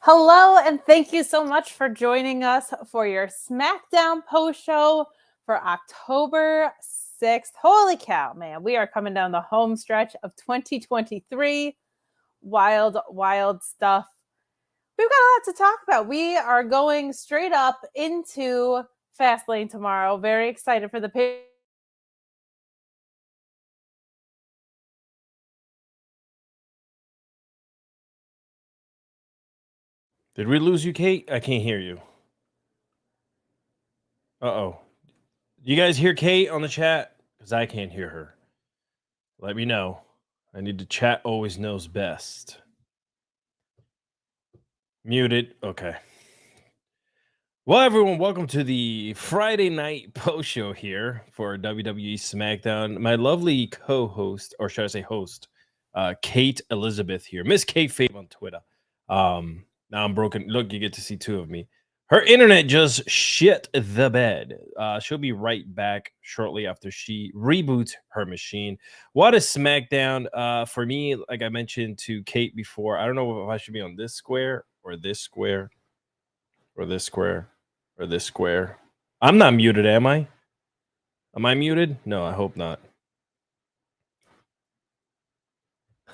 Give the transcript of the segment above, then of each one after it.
Hello, and thank you so much for joining us for your SmackDown post show for October 6th. Holy cow, man. We are coming down the home stretch of 2023. Wild, wild stuff. We've got a lot to talk about. We are going straight up into Fastlane tomorrow. Very excited for the pay. Did we lose you, Kate? I can't hear you. Uh-oh. You guys hear Kate on the chat? Because I can't hear her. Let me know. I need to chat always knows best. Muted. Okay. Well, everyone, welcome to the Friday night post show here for WWE Smackdown. My lovely co-host, or should I say host, Kate Elizabeth here. Miss Kate Fabe on Twitter. Now I'm broken. Look, you get to see two of me. Her internet just shit the bed. She'll be right back shortly after she reboots her machine. What is SmackDown? For me, like I mentioned to Kate before, I don't know if I should be on this square or this square or this square or this square. I'm not muted, am I? Am I muted? No, I hope not.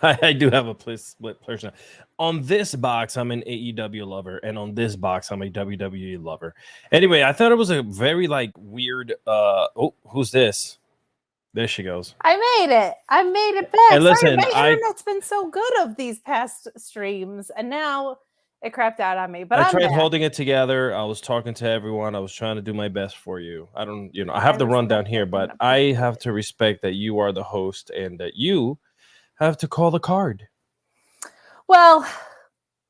I do have a split person. On this box, I'm an AEW lover, and on this box, I'm a WWE lover. Anyway, I thought it was a very weird. Oh, who's this? There she goes. I made it back. And listen, sorry, my internet's been so good of these past streams, and now it crapped out on me. But I tried holding it together. I was talking to everyone. I was trying to do my best for you. I don't, I have the rundown here, but I have to respect that you are the host and that you have to call the card. Well,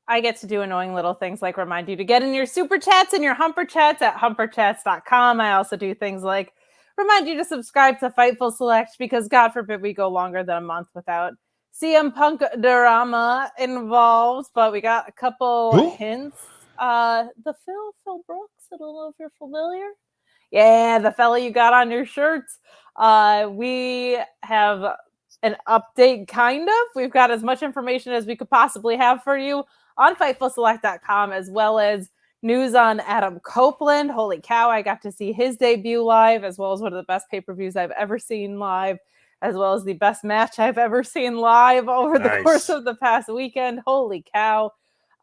I get to do annoying little things like remind you to get in your super chats and your humper chats at humperchats.com. I also do things like remind you to subscribe to Fightful Select because God forbid we go longer than a month without CM Punk drama involved. But we got a couple hints. The Phil Brooks, I don't know if you're familiar. Yeah, the fella you got on your shirts. We have an update, kind of. We've got as much information as we could possibly have for you on FightfulSelect.com, as well as news on Adam Copeland. Holy cow, I got to see his debut live, as well as one of the best pay-per-views I've ever seen live, as well as the best match I've ever seen live over the course of the past weekend. Holy cow.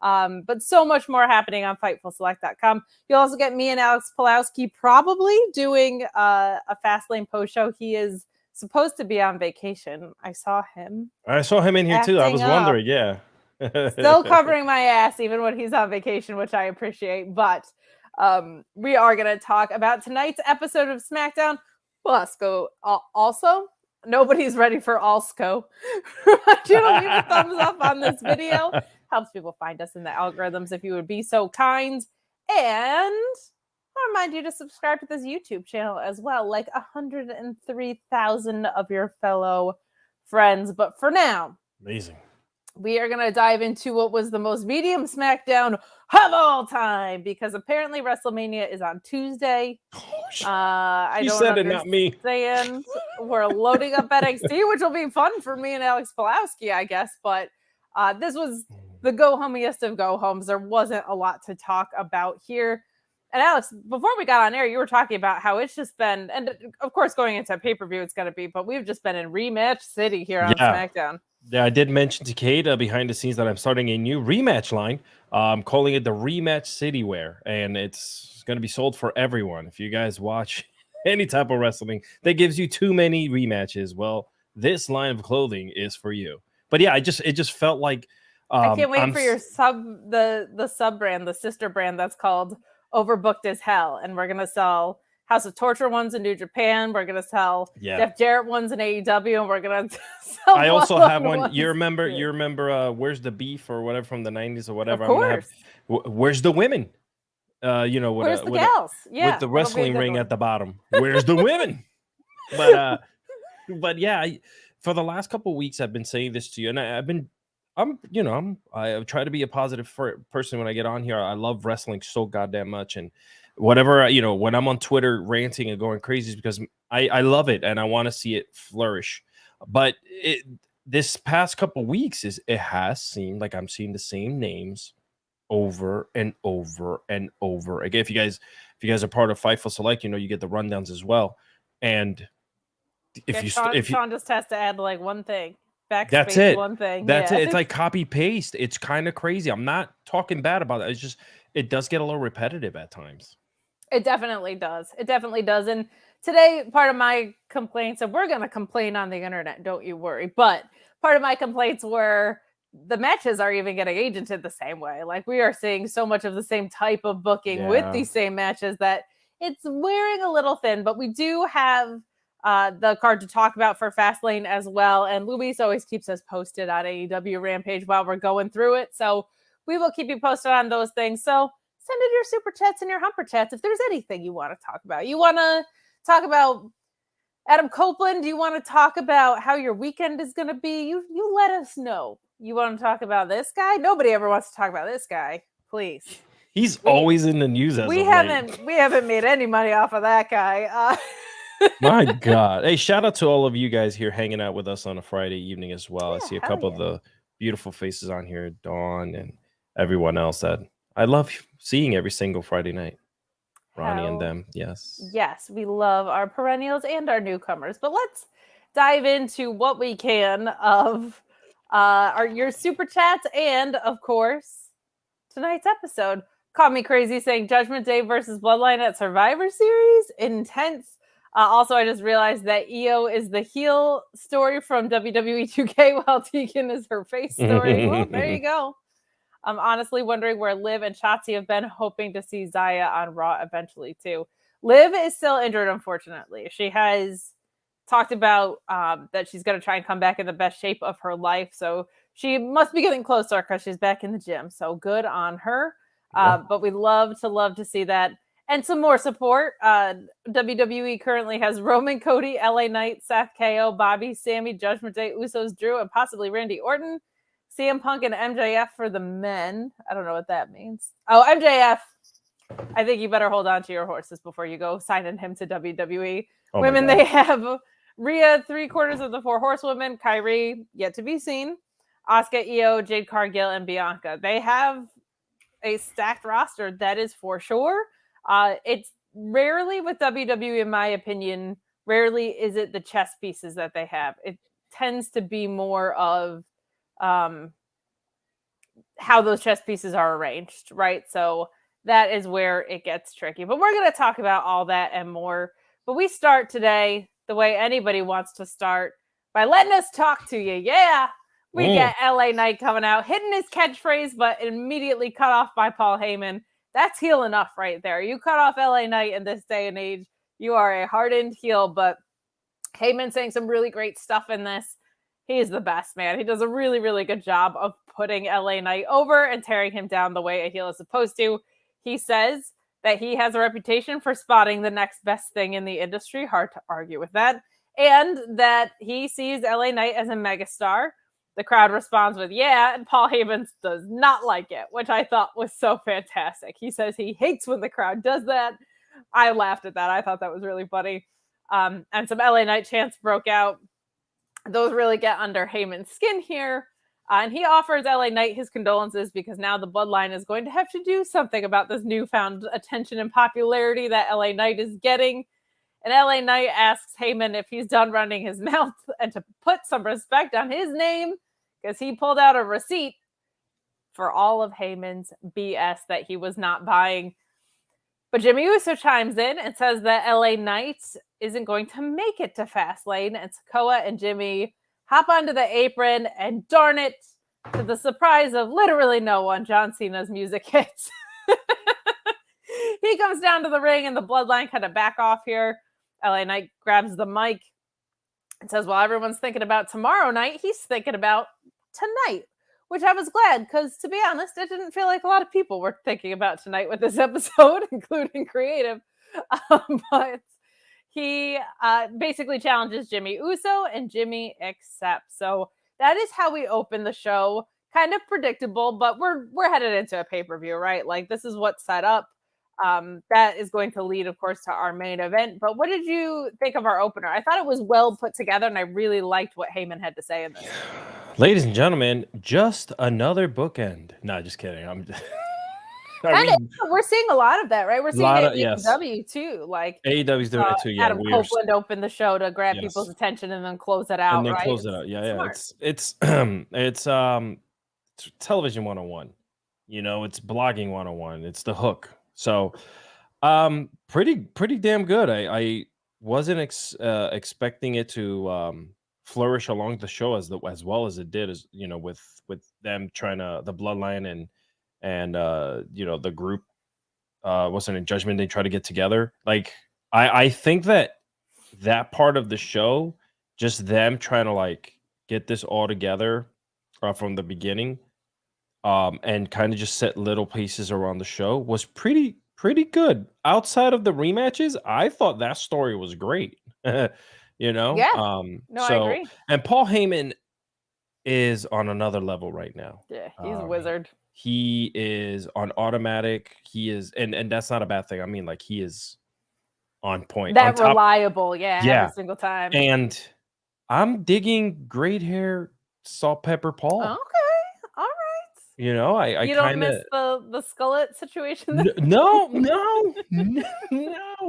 But so much more happening on FightfulSelect.com. You'll also get me and Alex Pulowski probably doing a Fastlane post show. He is supposed to be on vacation. I saw him in here too. I was wondering, yeah. Still covering my ass even when he's on vacation, which I appreciate. But we are going to talk about tonight's episode of SmackDown. Let's go. Also, nobody's ready for Alsco. You to leave a thumbs up on this video. Helps people find us in the algorithms if you would be so kind. And I remind you to subscribe to this YouTube channel as well, like 103,000 of your fellow friends. But for now, amazing. We are going to dive into what was the most medium SmackDown of all time, because apparently WrestleMania is on Tuesday. I don't said it, not me. We're loading up NXT, which will be fun for me and Alex Pulowski, I guess. But this was the go-homeiest of go-homes. There wasn't a lot to talk about here. And Alex, before we got on air, you were talking about how it's just been, and of course going into pay-per-view it's going to be, but we've just been in rematch city here on SmackDown. Yeah, I did mention to Kate behind the scenes that I'm starting a new rematch line. I'm calling it the Rematch City Wear, and it's going to be sold for everyone. If you guys watch any type of wrestling that gives you too many rematches, well, this line of clothing is for you. But yeah, it just felt like I can't wait for your the sub brand, the sister brand that's called Overbooked as Hell, and we're gonna sell House of Torture ones in New Japan. We're gonna sell Jeff Jarrett ones in AEW, and we're gonna sell. I also have one. You remember Where's the Beef or whatever from the 90s or whatever. Of course. Where's the Women? Where's the gals? With the wrestling ring at the bottom. Where's the women? But yeah, for the last couple of weeks I've been saying this to you, and I try to be a positive person when I get on here. I love wrestling so goddamn much, and whatever, when I'm on Twitter ranting and going crazy is because I love it and I want to see it flourish. But this past couple weeks it has seemed like I'm seeing the same names over and over and over again. If you guys are part of Fightful Select, you get the rundowns as well. And Sean just has to add like one thing. Backspace, that's it. one thing. That's it. It's like copy paste. It's kind of crazy. I'm not talking bad about it. It's just it does get a little repetitive at times. It definitely does. It definitely does. And today, part of my complaints, and we're going to complain on the internet, don't you worry. But part of my complaints were the matches are even getting agented the same way. Like we are seeing so much of the same type of booking with these same matches that it's wearing a little thin. But we do have the card to talk about for Fastlane as well. And Luis always keeps us posted on AEW Rampage while we're going through it. So we will keep you posted on those things. So send in your super chats and your humper chats if there's anything you want to talk about. You want to talk about Adam Copeland? Do you want to talk about how your weekend is going to be? You let us know. You want to talk about this guy? Nobody ever wants to talk about this guy. Please. He's always in the news as we haven't made any money off of that guy. My God. Hey, shout out to all of you guys here hanging out with us on a Friday evening as well. I see a couple of the beautiful faces on here, Dawn and everyone else that I love seeing every single Friday night. Ronnie and them. Yes. Yes, we love our perennials and our newcomers. But let's dive into what we can of your super chats and, of course, tonight's episode. Call me crazy saying Judgment Day versus Bloodline at Survivor Series. Intense. Also, I just realized that Io is the heel story from WWE 2K while Tegan is her face story. Well, there you go. I'm honestly wondering where Liv and Shotzi have been, hoping to see Zaya on Raw eventually, too. Liv is still injured, unfortunately. She has talked about that she's going to try and come back in the best shape of her life. So she must be getting closer because she's back in the gym. So good on her. But we love to see that. And some more support. WWE currently has Roman, Cody, LA Knight, Seth KO, Bobby, Sammy, Judgment Day, Usos, Drew, and possibly Randy Orton. CM Punk and MJF for the men. I don't know what that means. Oh, MJF. I think you better hold on to your horses before you go signing him to WWE. Women, they have Rhea, 3/4 of the 4 horsewomen. Kyrie, yet to be seen. Asuka, Io, Jade Cargill, and Bianca. They have a stacked roster, that is for sure. It's rarely with WWE, in my opinion, rarely is it the chess pieces that they have. It tends to be more of how those chess pieces are arranged, right? So that is where it gets tricky. But we're going to talk about all that and more. But we start today the way anybody wants to start, by letting us talk to you. Yeah, we get LA Knight coming out, hitting his catchphrase, but immediately cut off by Paul Heyman. That's heel enough right there. You cut off LA Knight in this day and age, you are a hardened heel. But Heyman saying some really great stuff in this. He is the best, man. He does a really, really good job of putting LA Knight over and tearing him down the way a heel is supposed to. He says that he has a reputation for spotting the next best thing in the industry. Hard to argue with that. And that he sees LA Knight as a megastar. The crowd responds with, yeah, and Paul Heyman does not like it, which I thought was so fantastic. He says he hates when the crowd does that. I laughed at that. I thought that was really funny. And some LA Knight chants broke out. Those really get under Heyman's skin here. And he offers LA Knight his condolences because now the Bloodline is going to have to do something about this newfound attention and popularity that LA Knight is getting. And LA Knight asks Heyman if he's done running his mouth and to put some respect on his name because he pulled out a receipt for all of Heyman's BS that he was not buying. But Jimmy Uso chimes in and says that LA Knight isn't going to make it to Fastlane. And Sikoa and Jimmy hop onto the apron, and darn it, to the surprise of literally no one, John Cena's music hits. He comes down to the ring, and the Bloodline kind of back off here. LA Knight grabs the mic and says, well, everyone's thinking about tomorrow night. He's thinking about tonight, which I was glad because, to be honest, it didn't feel like a lot of people were thinking about tonight with this episode, including creative. But he basically challenges Jimmy Uso, and Jimmy accepts. So that is how we open the show. Kind of predictable, but we're headed into a pay-per-view, right? Like, this is what's set up. That is going to lead, of course, to our main event. But what did you think of our opener? I thought it was well put together, and I really liked what Heyman had to say in this. Ladies and gentlemen, just another bookend. No, just kidding. I mean, we're seeing a lot of that, right? We're a seeing lot it of in yes. AEW too. Like AEW's doing it too. Yeah, Adam Copeland opened the show to grab people's yes, attention and then close it out, and then right? close it out. Yeah, yeah. Smart. It's it's television 101. You know, it's blogging 101. It's the hook. So, pretty damn good. I wasn't expecting it to flourish along the show as well as it did, as you know, with them trying to the bloodline and you know, the group wasn't in Judgment, they try to get together. Like I think that part of the show, just them trying to like get this all together from the beginning, and kind of just set little pieces around the show was pretty good. Outside of the rematches, I thought that story was great. You know, Yeah. No, I so agree. and Paul Heyman is on another level right now. Yeah, he's a wizard. He is on automatic. He is, and that's not a bad thing. I mean, like he is on point, on That top. reliable, yeah, every Yeah, single time. and I'm digging great hair, salt pepper Paul. Okay, all right. You know, I You don't kind miss of the skullet situation? no,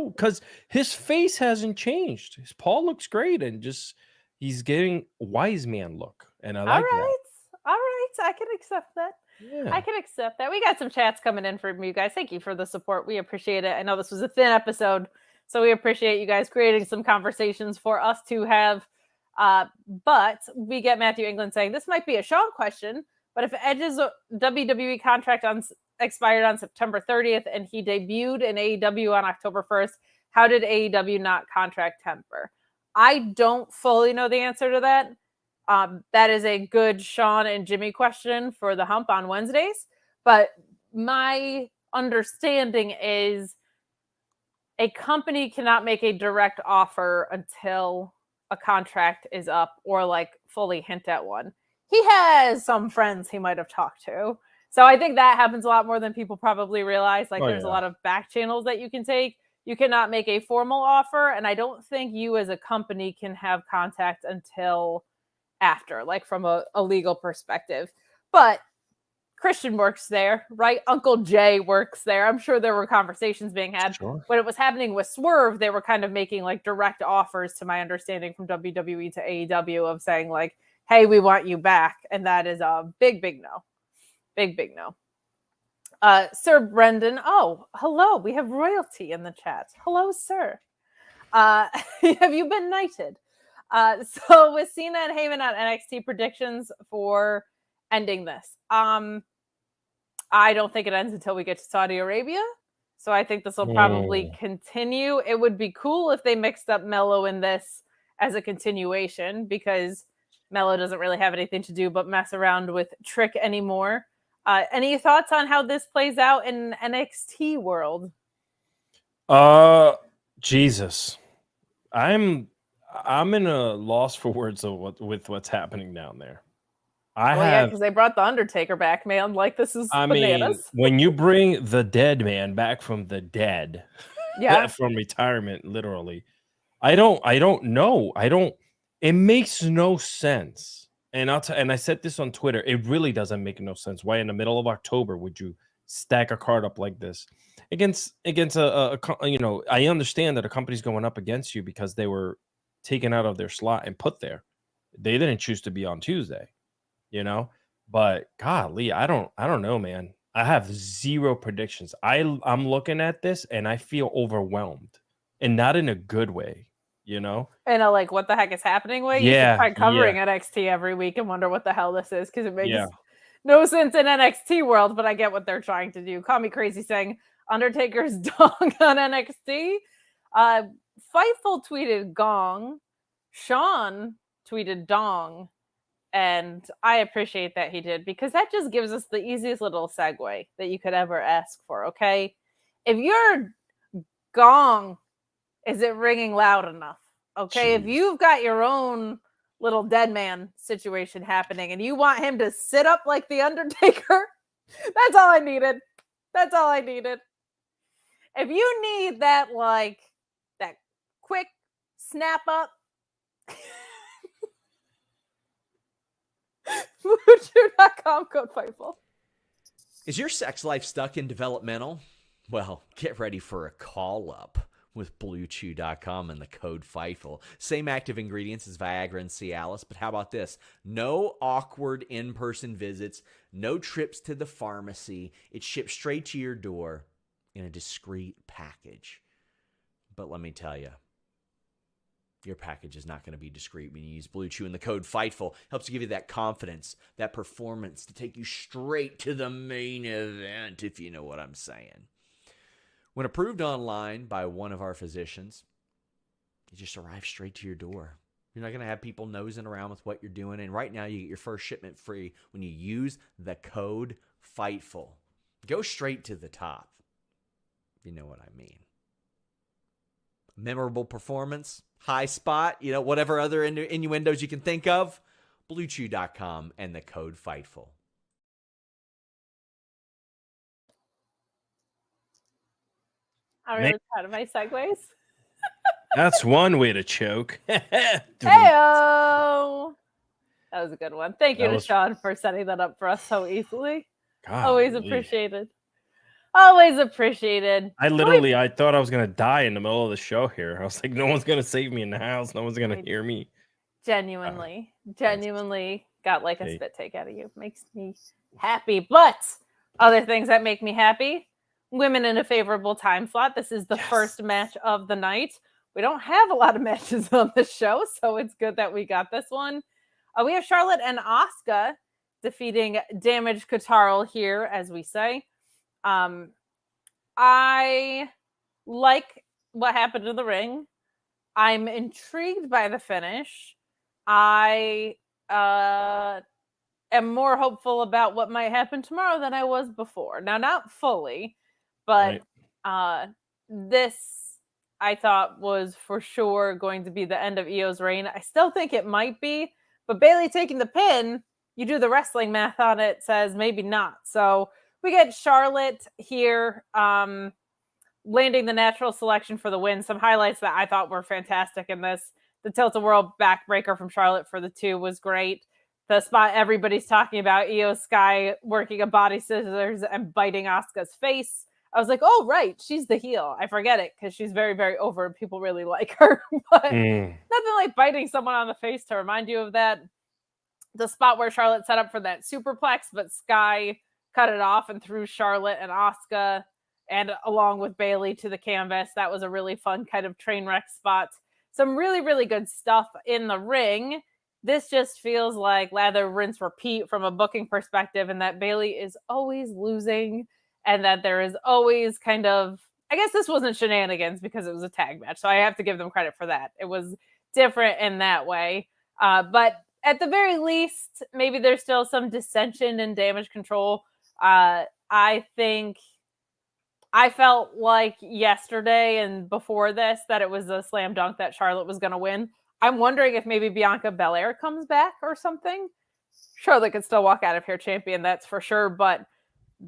because his face hasn't changed. His Paul looks great, and just he's getting wise man look, and I All like that. right. All right. I can accept that. Yeah, I can accept that. We got some chats coming in from you guys. Thank you for the support. We appreciate it. I know this was a thin episode, so we appreciate you guys creating some conversations for us to have. But we get Matthew England saying this might be a Sean question, but if Edge's WWE contract expired on September 30th and he debuted in AEW on October 1st, how did AEW not contract temper? I don't fully know the answer to that. That is a good Sean and Jimmy question for the hump on Wednesdays. But my understanding is a company cannot make a direct offer until a contract is up or like fully hint at one. He has some friends he might have talked to. So I think that happens a lot more than people probably realize. Like there's a lot of back channels that you can take. You cannot make a formal offer. And I don't think you as a company can have contact until after, like from a legal perspective. But Christian works there, right? Uncle Jay works there. I'm sure there were conversations being had. sure. When it was happening with Swerve, they were kind of making like direct offers, to my understanding, from WWE to AEW of saying like, hey, we want you back. And that is a big no. Big no. Sir Brendan, oh, hello. We have royalty in the chat. Hello, sir. Have you been knighted? So with Cena and Heyman on NXT, predictions for ending this. I don't think it ends until we get to Saudi Arabia. So I think this will probably continue. It would be cool if they mixed up Mello in this as a continuation, because Mello doesn't really have anything to do but mess around with Trick anymore. Any thoughts on how this plays out in NXT world? Jesus. I'm in a loss for words of with what's happening down there. Yeah, because they brought the Undertaker back, man. Like this is bananas. Mean, when you bring the dead man back from the dead, yeah, from retirement, literally, I don't know. It makes no sense. And and I said this on Twitter. It really doesn't make no sense. Why in the middle of October would you stack a card up like this against a you know, I understand that a company's going up against you because they were taken out of their slot and put there. They didn't choose to be on Tuesday, you know, but golly, I don't know, man. I have zero predictions. I'm looking at this and I feel overwhelmed, and not in a good way, you know? And like, what the heck is happening way? You should try covering NXT every week and wonder what the hell this is, because it makes no sense in NXT world, but I get what they're trying to do. Call me crazy saying Undertaker's dong on NXT. Fightful tweeted gong. Sean tweeted dong. And I appreciate that he did, because that just gives us the easiest little segue that you could ever ask for, okay? If your gong isn't ringing loud enough, okay? Jeez. If you've got your own little dead man situation happening and you want him to sit up like The Undertaker, that's all I needed. That's all I needed. If you need that, like, that quick snap up, Bluechew.com, code Fightful. Is your sex life stuck in developmental? Well, get ready for a call up with Bluechew.com and the code Fightful. Same active ingredients as Viagra and Cialis, but how about this? No awkward in-person visits, no trips to the pharmacy. It's shipped straight to your door in a discreet package. But let me tell you, your package is not going to be discreet when you use Bluechew, and the code Fightful helps give you that confidence, that performance to take you straight to the main event, if you know what I'm saying. When approved online by one of our physicians, it just arrives straight to your door. You're not going to have people nosing around with what you're doing. And right now, you get your first shipment free when you use the code Fightful. Go straight to the top. You know what I mean. Memorable performance, high spot, whatever other innuendos you can think of. Bluechew.com and the code Fightful. I'm really proud of my segues. That's one way to choke. Hey-o! That was a good one. Thank you to Sean for setting that up for us so easily. Always appreciated. Always appreciated. I thought I was going to die in the middle of the show here. I was like, no one's going to save me in the house. No one's going to hear me. Genuinely got like a spit take out of you. Makes me happy. But other things that make me happy, women in a favorable time slot. This is the first match of the night. We don't have a lot of matches on the show, so it's good that we got this one. We have Charlotte and Asuka defeating Damaged CTRL here, as we say. I like what happened in the ring. I'm intrigued by the finish. I am more hopeful about what might happen tomorrow than I was before. Now, not fully, but this I thought was for sure going to be the end of Io's reign. I still think it might be, but Bayley taking the pin, you do the wrestling math on it, says maybe not. So we get Charlotte here landing the natural selection for the win. Some highlights that I thought were fantastic in this. The tilt-a-whirl backbreaker from Charlotte for the 2 was great. The spot everybody's talking about, Io Sky working a body scissors and biting Asuka's face. I was like, oh, right, she's the heel. I forget it because she's very, very over and people really like her. But nothing like biting someone on the face to remind you of that. The spot where Charlotte set up for that superplex, but Sky cut it off and threw Charlotte and Asuka and along with Bayley to the canvas. That was a really fun kind of train wreck spot. Some really, really good stuff in the ring. This just feels like lather, rinse, repeat from a booking perspective, and that Bayley is always losing and that there is always kind of, I guess this wasn't shenanigans because it was a tag match, so I have to give them credit for that. It was different in that way. But at the very least, maybe there's still some dissension and damage control. I think I felt like yesterday and before this that it was a slam dunk that Charlotte was going to win. I'm wondering if maybe Bianca Belair comes back or something. Charlotte could still walk out of here champion, that's for sure. But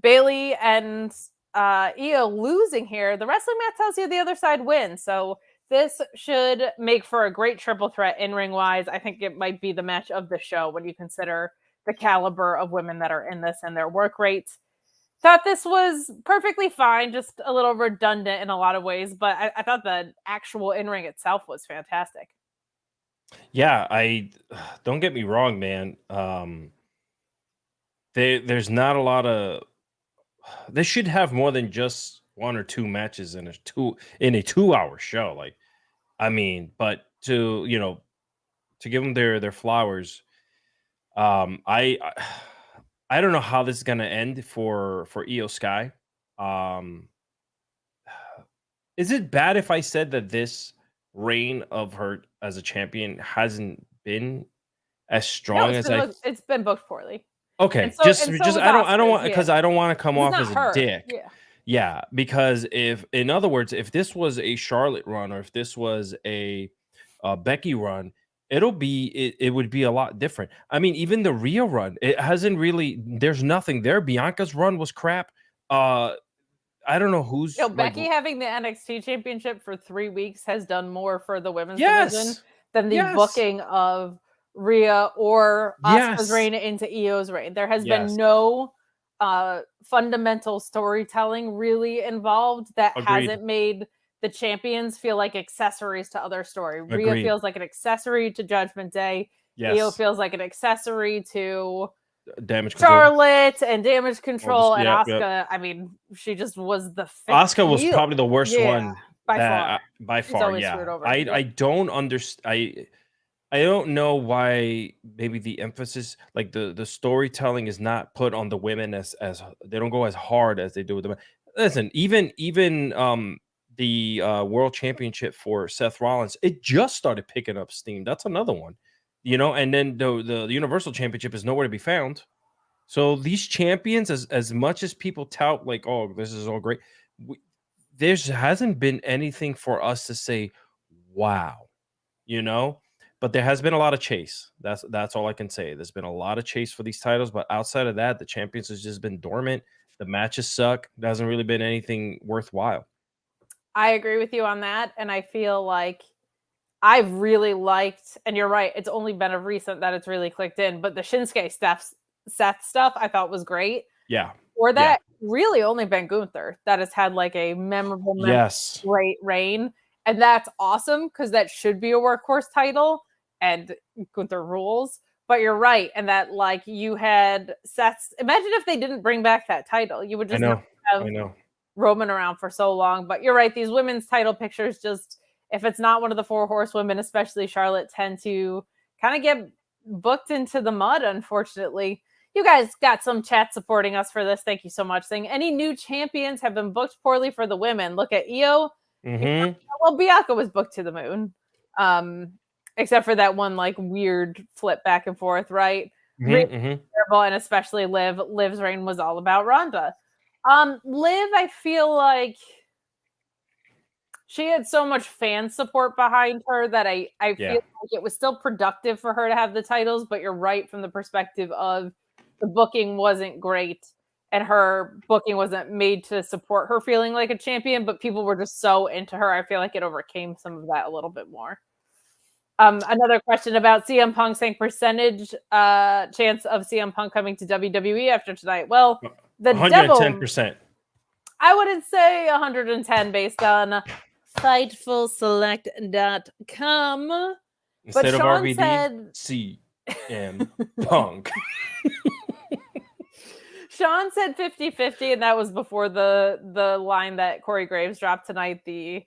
Bayley and Io losing here, the wrestling mat tells you the other side wins. So this should make for a great triple threat in-ring wise. I think it might be the match of the show when you consider the caliber of women that are in this and their work rates. Thought this was perfectly fine, just a little redundant in a lot of ways, but I thought the actual in-ring itself was fantastic. Yeah, don't get me wrong, man. There's not a lot of. They should have more than just 1 or 2 matches in a 2-hour show. Like, I mean, but to give them their flowers. I don't know how this is gonna end for Io Sky. Is it bad if I said that this reign of her as a champion hasn't been as strong as it's been booked poorly. Okay, I don't want because I don't want to come off as a dick. Yeah, because in other words, if this was a Charlotte run or if this was a Becky run, it would be a lot different. I mean, even the Rhea run, it hasn't really. There's nothing there. Bianca's run was crap. I don't know who's. Becky having the NXT championship for 3 weeks has done more for the women's division than the booking of Rhea or Asuka's reign into Io's reign. There has been no fundamental storytelling really involved that Agreed. hasn't made the champions feel like accessories to other story. Rhea Agreed. feels like an accessory to Judgment Day. Yes. Io feels like an accessory to Damage control. Charlotte and Damage Control, and yeah, Asuka. I mean, she just was the fifth Asuka was wheel. probably the worst one by that far. by She's far. always Yeah, screwed over. I don't understand. I don't know why maybe the emphasis, like the storytelling, is not put on the women as they don't go as hard as they do with the men. Listen, even the world championship for Seth Rollins, it just started picking up steam. That's another one, and then the Universal Championship is nowhere to be found. So these champions, as much as people tout like, oh, this is all great, there hasn't been anything for us to say, wow, but there has been a lot of chase. That's all I can say. There's been a lot of chase for these titles, but outside of that, the champions has just been dormant. The matches suck. There hasn't really been anything worthwhile. I agree with you on that, and I feel like I've really liked, and you're right, it's only been of recent that it's really clicked in, but the Shinsuke Seth stuff I thought was great. Yeah. Or that really only been Gunther that has had like a memorable, great reign. And that's awesome because that should be a workhorse title and Gunther rules. But you're right. And that like you had Seth's, imagine if they didn't bring back that title. You would just have Roman around for so long. But you're right. These women's title pictures just, if it's not one of the 4 horsewomen, especially Charlotte, tend to kind of get booked into the mud, unfortunately. You guys got some chat supporting us for this. Thank you so much. Saying any new champions have been booked poorly for the women. Look at Io. Mm-hmm. Well, Bianca was booked to the moon. Except for that one like weird flip back and forth, right? Mm-hmm. Terrible, and especially Liv. Liv's reign was all about Ronda. Liv, I feel like she had so much fan support behind her that I feel like it was still productive for her to have the titles, but you're right from the perspective of the booking wasn't great and her booking wasn't made to support her feeling like a champion, but people were just so into her. I feel like it overcame some of that a little bit more. Another question about CM Punk saying percentage chance of CM Punk coming to WWE after tonight. Well, the 110%. I wouldn't say 110 based on FightfulSelect.com. Instead but of Sean RVD, said CM Punk. Sean said 50-50, and that was before the line that Corey Graves dropped tonight. The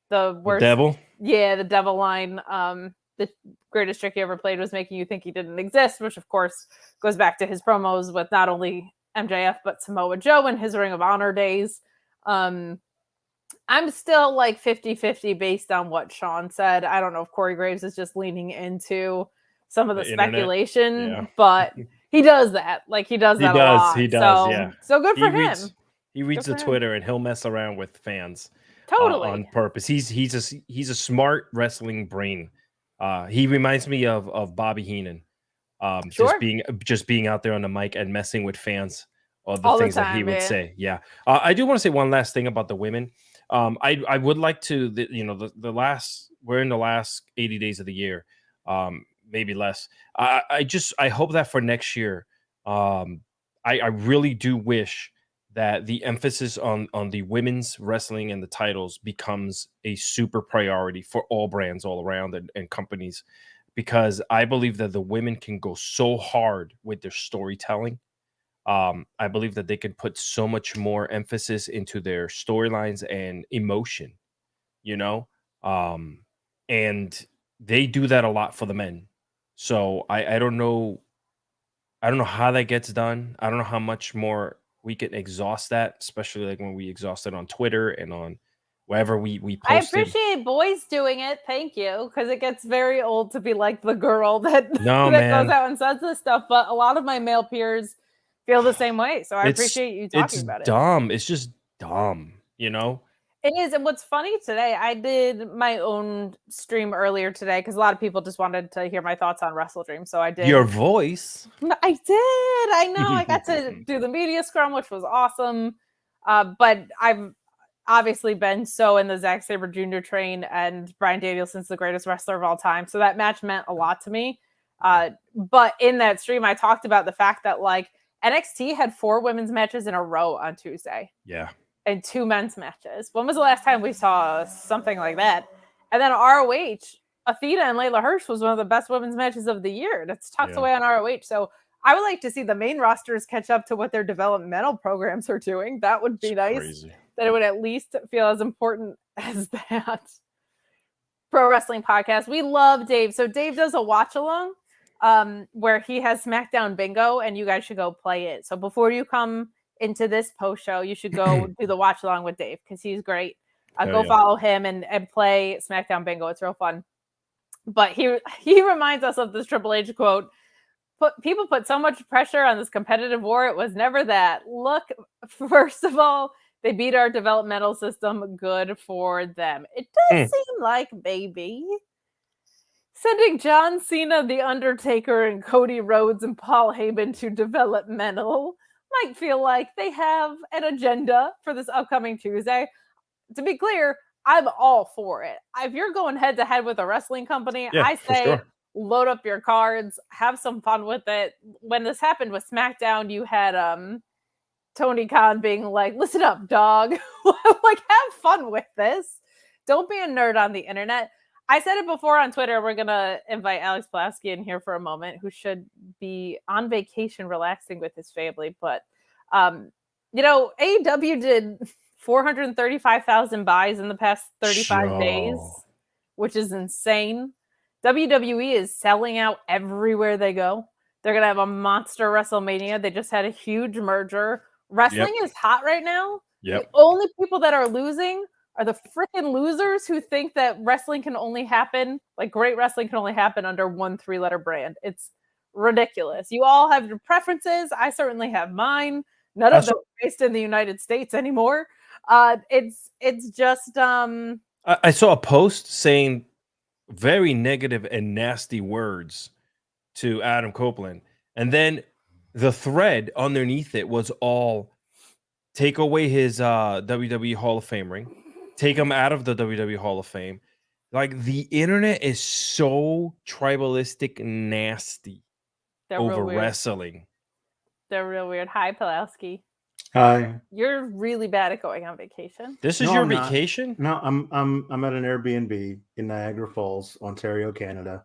worst devil. Yeah, the devil line. The greatest trick he ever played was making you think he didn't exist, which of course goes back to his promos with not only MJF but Samoa Joe in his Ring of Honor days. I'm still like 50-50 based on what Sean said. I don't know if Corey Graves is just leaning into some of the speculation, but he does that. Like he does that a lot. He does. So good for him. He reads the Twitter and he'll mess around with fans. Totally. On purpose. He's a smart wrestling brain. He reminds me of Bobby Heenan. Just being out there on the mic and messing with fans. Or the things that he would say. Yeah. I do want to say one last thing about the women. I would like to, we're in the last 80 days of the year, maybe less. I hope that for next year, I really do wish that the emphasis on the women's wrestling and the titles becomes a super priority for all brands all around and companies, because I believe that the women can go so hard with their storytelling. I believe that they can put so much more emphasis into their storylines and emotion, and they do that a lot for the men. So I don't know how that gets done. I don't know how much more we can exhaust that, especially like when we exhaust it on Twitter and on wherever we post. I appreciate boys doing it. Thank you. Because it gets very old to be like the girl that goes out and says this stuff. But a lot of my male peers feel the same way. So I appreciate you talking about it. It's dumb. It's just dumb, It is. And what's funny today, I did my own stream earlier today because a lot of people just wanted to hear my thoughts on Wrestle Dream. So I did. Your voice. I did. I know. I got to do the media scrum, which was awesome. But I've obviously been so in the Zack Sabre Jr. train, and Bryan Danielson's the greatest wrestler of all time. So that match meant a lot to me. But in that stream, I talked about the fact that like NXT had 4 women's matches in a row on Tuesday. Yeah. And 2 men's matches. When was the last time we saw something like that? And then ROH, Athena and Layla Hirsch was one of the best women's matches of the year. That's tucked away on ROH. So I would like to see the main rosters catch up to what their developmental programs are doing. That would be nice. Crazy. That it would at least feel as important as that. Pro Wrestling Podcast. We love Dave. So Dave does a watch along where he has SmackDown Bingo, and you guys should go play it. So before you come into this post show, you should go do the watch along with Dave because he's great. Go follow him and play SmackDown Bingo. It's real fun. But he reminds us of this Triple H quote. People put so much pressure on this competitive war. It was never that. Look, first of all, they beat our developmental system. Good for them. It does seem like maybe sending John Cena, The Undertaker, and Cody Rhodes and Paul Heyman to developmental might feel like they have an agenda for this upcoming Tuesday. To be clear, I'm all for it. If you're going head to head with a wrestling company, I say load up your cards, have some fun with it. When this happened with SmackDown, you had Tony Khan being like, listen up, dog. Like, have fun with this. Don't be a nerd on the internet. I said it before on Twitter. We're going to invite Alex Pulaski in here for a moment, who should be on vacation relaxing with his family. But, AEW did 435,000 buys in the past 35 days, which is insane. WWE is selling out everywhere they go. They're going to have a monster WrestleMania. They just had a huge merger. Wrestling is hot right now. The only people that are losing are the freaking losers who think that wrestling can only happen, like great wrestling can only happen under one 3-letter brand. It's ridiculous. You all have your preferences. I certainly have mine. None of them are based in the United States anymore. It's just I saw a post saying very negative and nasty words to Adam Copeland, and then the thread underneath it was all take away his WWE Hall of Fame ring, take him out of the WWE Hall of Fame. Like, the internet is so tribalistic and nasty over wrestling. They're real weird. Hi, Pulaski. Hi. You're really bad at going on vacation. This is your vacation? No, I'm at an Airbnb in Niagara Falls, Ontario, Canada.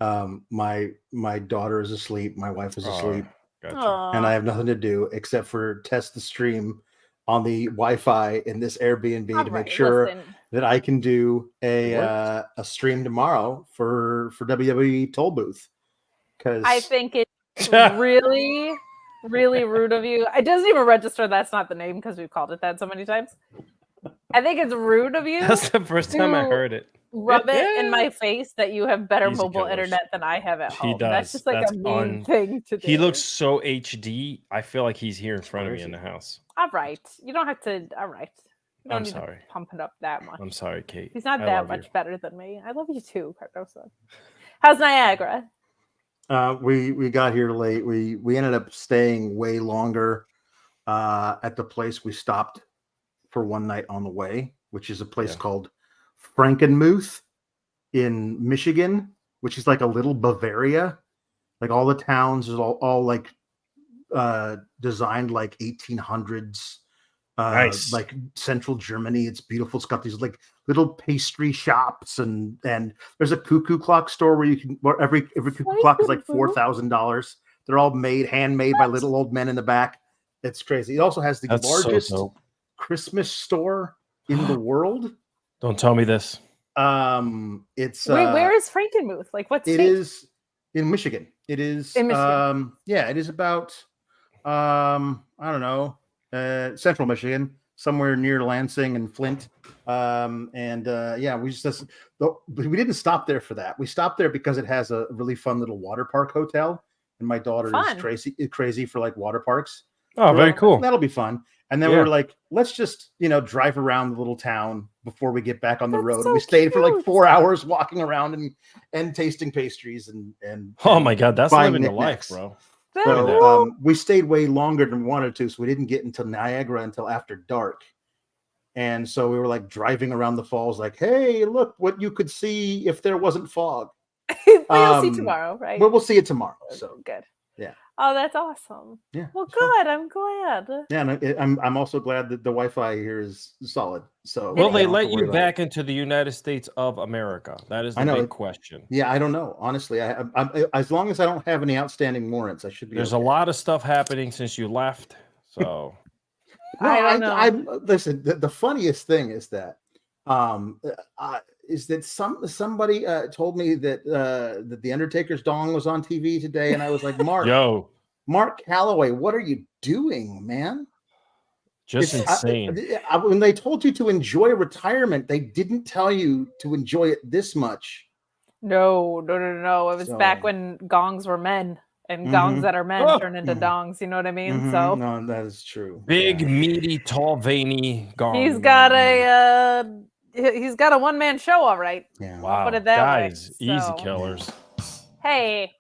My daughter is asleep. My wife is asleep. Gotcha. And I have nothing to do except for test the stream on the Wi-Fi in this Airbnb to make sure that I can do a stream tomorrow for WWE Toll Booth. Because I think it's really, really rude of you. It doesn't even register that's not the name because we've called it that so many times. I think it's rude of you. That's the first time I heard it. Rub it in my face that you have better mobile internet than I have at home. He does. That's just like a mean thing to do. He looks so HD. I feel like he's here in front of me in the house. All right. You don't have to. All right. You don't I'm need sorry. to pump it up that much. I'm sorry, Kate. He's not that much better than me. I love you too, Cardoso. How's Niagara? We got here late. We ended up staying way longer at the place we stopped for one night on the way, which is a place called Frankenmuth in Michigan, which is like a little Bavaria. Like all the towns is all like designed like 1800s, nice. Like central Germany. It's beautiful. It's got these like little pastry shops and there's a cuckoo clock store where every cuckoo clock is like $4,000. They're all handmade by little old men in the back. It's crazy. It also has the largest Christmas store in the world. Don't tell me this. It's wait, where is Frankenmuth? Like, what state? It is in Michigan. It is in Michigan. It is about I don't know, central Michigan, somewhere near Lansing and Flint. We didn't stop there for that. We stopped there because it has a really fun little water park hotel, and my daughter is crazy for like water parks. Oh, very cool. That'll be fun. And then we were like, let's just, drive around the little town before we get back on the road. So and we stayed for like 4 hours walking around and tasting pastries and oh my God, that's living the life, bro. So we stayed way longer than we wanted to, so we didn't get into Niagara until after dark. And so we were like driving around the falls, like, hey, look what you could see if there wasn't fog. We'll see tomorrow, right? But we'll see it tomorrow. So good. Yeah. Oh, that's awesome. Yeah. Well, it's fun. good. I'm glad. Yeah, and I'm also glad that the Wi-Fi here is solid. So Will It they is. let you back into the United States of America? That is I the know. big question. Yeah, I don't know. Honestly, I as long as I don't have any outstanding warrants, I should be. There's a lot of stuff happening since you left. So No, I don't know. I listen. The funniest thing is that, somebody told me that that the Undertaker's dong was on TV today, and I was like, Mark Calloway, what are you doing, man? just insane. When they told you to enjoy retirement, they didn't tell you to enjoy it this much. No. It was back when gongs were men, and gongs that are men turn into dongs. You know what I mean? So no, that is true. Big, meaty, tall, veiny gong. he's got a one-man show, all right. Yeah. Wow, Put it that way. guys, easy So- killers. Hey,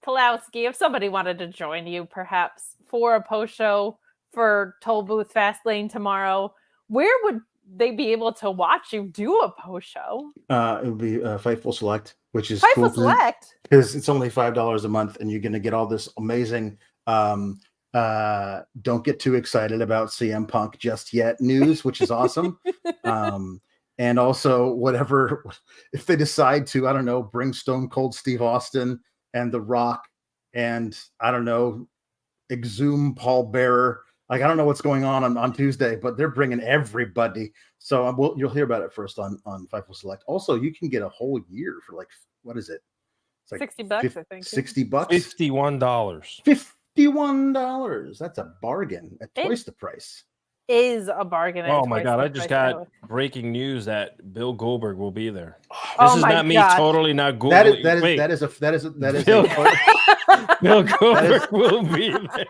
Pulowski, if somebody wanted to join you, perhaps for a post show for Toll Booth Fastlane tomorrow, where would they be able to watch you do a post show? It would be Fightful Select, which is Fightful cool Select. because it's only $5 a month, and you're going to get all this amazing. Don't get too excited about CM Punk just yet news, which is awesome. And also, whatever, if they decide to, I don't know, bring Stone Cold Steve Austin and The Rock, and I don't know, exhume Paul Bearer. Like, I don't know what's going on Tuesday, but they're bringing everybody. So you'll hear about it first on Fightful Select. Also, you can get a whole year for like, what is it? It's like $60, I think. $60. $51. $51. That's a bargain at twice the price. Is a bargain. Oh my god! I just got breaking news that Bill Goldberg will be there. This is not me totally not Googling. That is Bill Goldberg will be there.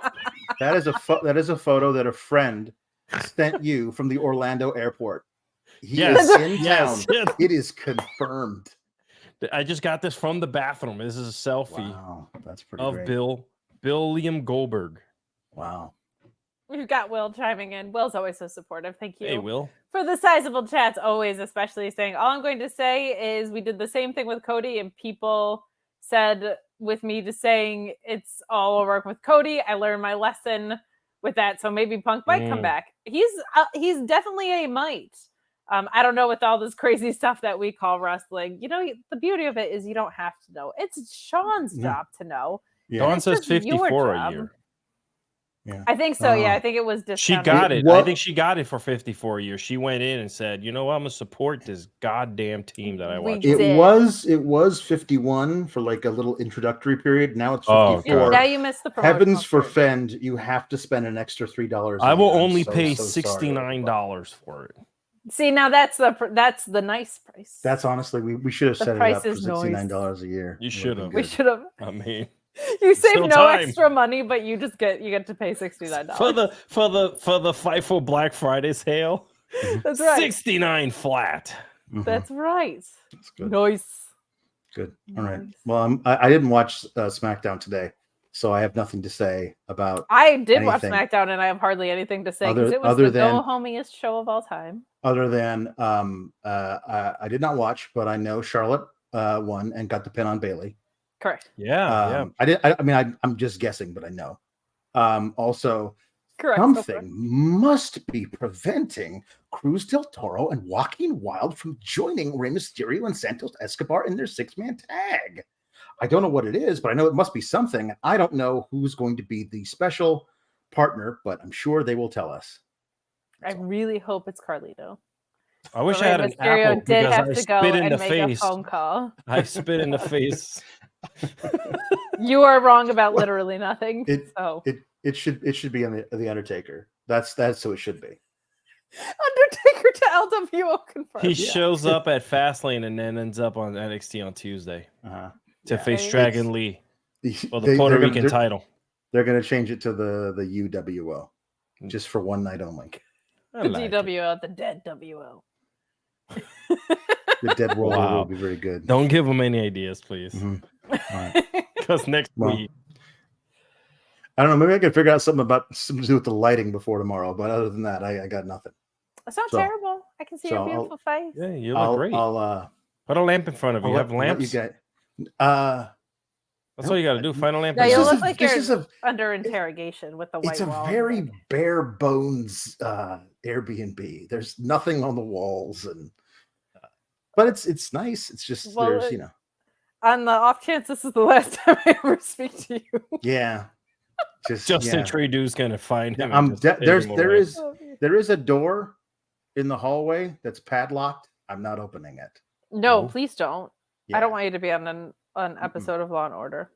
That is a photo that a friend sent you from the Orlando airport. He is in town. Yes. It is confirmed. I just got this from the bathroom. This is a selfie. Wow, that's pretty of great. William Goldberg. Wow. We've got Will chiming in. Will's always so supportive. Thank you. Hey, Will. For the sizable chats, always, especially saying, all I'm going to say is we did the same thing with Cody, and people said with me just saying it's all work with Cody. I learned my lesson with that. So maybe Punk might come back. He's definitely a might. I don't know with all this crazy stuff that we call wrestling. You know, the beauty of it is you don't have to know. It's Sean's job to know. Yeah. Sean says 54 a year. Yeah. I think so. Yeah, I think it was discounted. She got it. I think she got it for 54 years. She went in and said, "You know what? I'm gonna support this goddamn team that I watch." It was 51 for like a little introductory period. Now it's 54. Now you missed the promotional Heavens forfend, you have to spend an extra $3. I will only pay $69 for it. See, now that's the nice price. That's honestly, we should have set it up for $69 a year. You should have. We should have. I mean, you save no extra money, but you get to pay $69 for the Fightful Black Friday sale. That's right. 69 flat. That's right. That's good. Nice. Good. All right. Well, I didn't watch SmackDown today, so I have nothing to say about. I did watch SmackDown, and I have hardly anything to say because it was the go homiest show of all time. Other than I did not watch, but I know Charlotte won and got the pin on Bayley. Correct. Yeah. I'm just guessing, but I know. Also, correct. Something must be preventing Cruz del Toro and Joaquin Wilde from joining Rey Mysterio and Santos Escobar in their 6-man tag. I don't know what it is, but I know it must be something. I don't know who's going to be the special partner, but I'm sure they will tell us. I really hope it's Carlito. I wish I had an apple because I spit in the face. Phone call. I spit in the face. You are wrong about literally nothing. It should be on the Undertaker. That's so it should be. Undertaker to LWO confirmed. He shows up at Fastlane and then ends up on NXT on Tuesday to face Dragon Lee for the Puerto Rican title. They're going to change it to the UWO just for one night only. The DWO, the dead WO. The dead world will be very good. Don't give them any ideas, please. Because next week. I don't know. Maybe I can figure out something to do with the lighting before tomorrow. But other than that, I got nothing. It's not terrible. I can see your beautiful face. Yeah, you look great. Put a lamp in front of you. You have lamps? That's all you got to do. Final lamp. Yeah, and you down. look like this you're is a under interrogation with the white it's a wall. very bare bones Airbnb. There's nothing on the walls, and but it's nice. It's just there's on the off chance this is the last time I ever speak to you. yeah, just Justin Trudeau's gonna find him. There is a door in the hallway that's padlocked. I'm not opening it. No, please don't. I don't want you to be on an episode of Law and Order.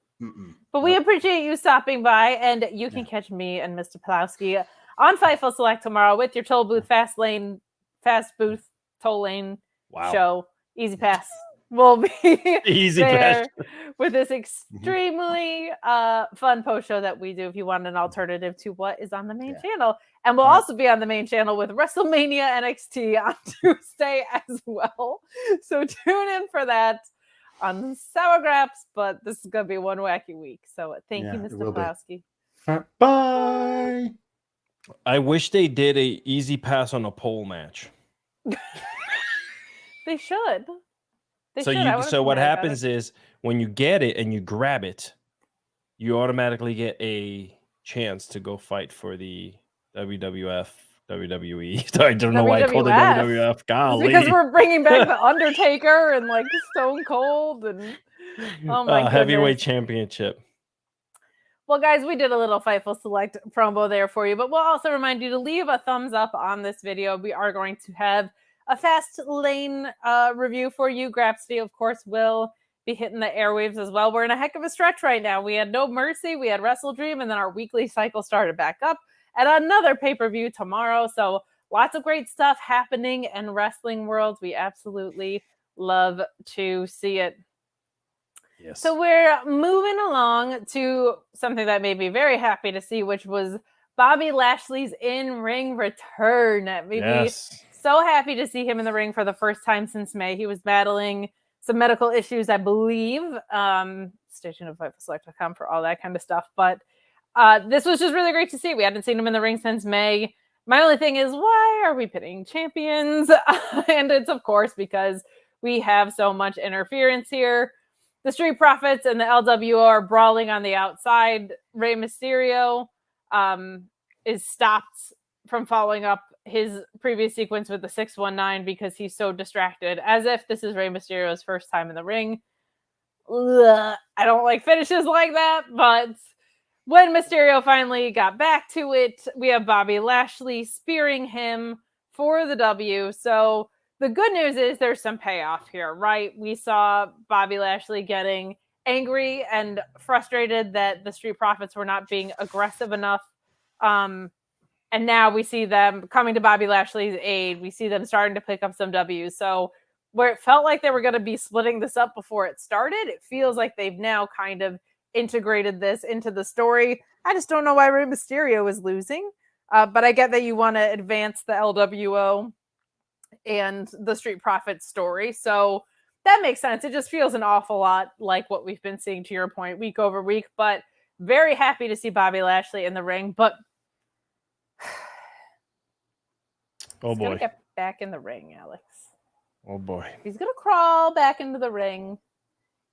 But we appreciate you stopping by, and you can catch me and Mr. Pulowski on Fightful Select tomorrow with your Toll Booth Fast Booth Toll Lane show. Easy Pass will be Easy there Pass with this extremely fun post show that we do if you want an alternative to what is on the main channel. And we'll also be on the main channel with WrestleMania NXT on Tuesday as well. So tune in for that on Sour Graps, but this is going to be one wacky week. So thank you, Mr. Pulowski. Bye. I wish they did a Easy Pass on a pole match. They should. So what happens is when you get it and you grab it, you automatically get a chance to go fight for the WWF, WWE. I don't know why I called it WWF. Golly. It's because we're bringing back the Undertaker and like Stone Cold and oh my heavyweight championship. Well, guys, we did a little Fightful Select promo there for you, but we'll also remind you to leave a thumbs up on this video. We are going to have a Fastlane review for you. Grapsty, of course, will be hitting the airwaves as well. We're in a heck of a stretch right now. We had No Mercy, we had Wrestle Dream, and then our weekly cycle started back up at another pay-per-view tomorrow. So lots of great stuff happening in wrestling worlds. We absolutely love to see it. Yes. So we're moving along to something that made me very happy to see, which was Bobby Lashley's in-ring return. It made me so happy to see him in the ring for the first time since May. He was battling some medical issues, I believe. Stay tuned to FightfulSelect.com for all that kind of stuff. But this was just really great to see. We hadn't seen him in the ring since May. My only thing is, why are we pitting champions? And it's, of course, because we have so much interference here. The Street Profits and the LWO are brawling on the outside. Rey Mysterio is stopped from following up his previous sequence with the 619 because he's so distracted, as if this is Rey Mysterio's first time in the ring. Ugh, I don't like finishes like that, but when Mysterio finally got back to it, we have Bobby Lashley spearing him for the W. So the good news is there's some payoff here, right? We saw Bobby Lashley getting angry and frustrated that the Street Profits were not being aggressive enough. And now we see them coming to Bobby Lashley's aid. We see them starting to pick up some W's. So where it felt like they were going to be splitting this up before it started, it feels like they've now kind of integrated this into the story. I just don't know why Rey Mysterio is losing. But I get that you want to advance the LWO and the Street Profits story. So that makes sense. It just feels an awful lot like what we've been seeing, to your point, week over week. But very happy to see Bobby Lashley in the ring. But oh boy, get back in the ring, Alex. Oh boy, he's gonna crawl back into the ring.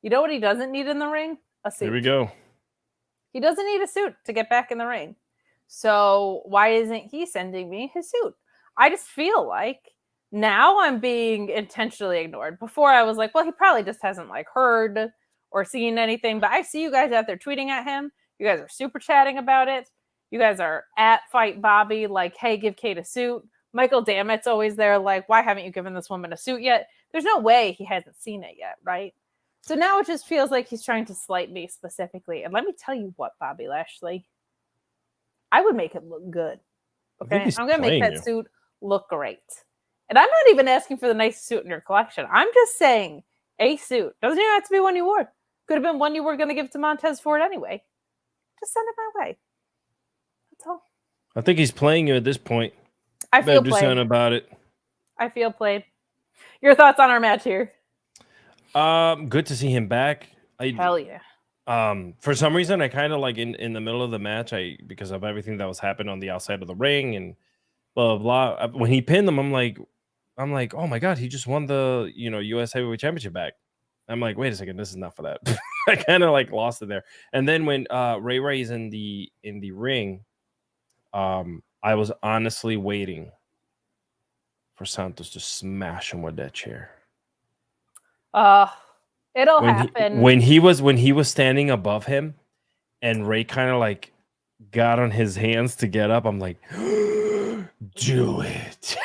You know what he doesn't need in the ring? A suit. Here we go. He doesn't need a suit to get back in the ring. So why isn't he sending me his suit? I just feel like now I'm being intentionally ignored. Before I was like, well, he probably just hasn't like heard or seen anything. But I see you guys out there tweeting at him. You guys are super chatting about it. You guys are at Fight Bobby, like, hey, give Kate a suit. Michael Dammett's always there, like, why haven't you given this woman a suit yet? There's no way he hasn't seen it yet, right? So now it just feels like he's trying to slight me specifically. And let me tell you what, Bobby Lashley, I would make it look good. Okay, I'm going to make that suit look great. And I'm not even asking for the nice suit in your collection. I'm just saying a suit. Doesn't even have to be one you wore. Could have been one you were going to give to Montez Ford anyway. Just send it my way. That's all. I think he's playing you at this point. I feel do something about it. I feel played. Your thoughts on our match here? Good to see him back. Hell yeah. For some reason, I kind of like in the middle of the match, because of everything that was happening on the outside of the ring and blah blah blah. When he pinned him, I'm like, oh my god, he just won the US Heavyweight Championship back. I'm like, wait a second, this is not for that. I kind of like lost it there. And then when Ray Ray's in the ring, I was honestly waiting for Santos to smash him with that chair. It'll happen. When he was standing above him, and Ray kind of like got on his hands to get up, I'm like, do it.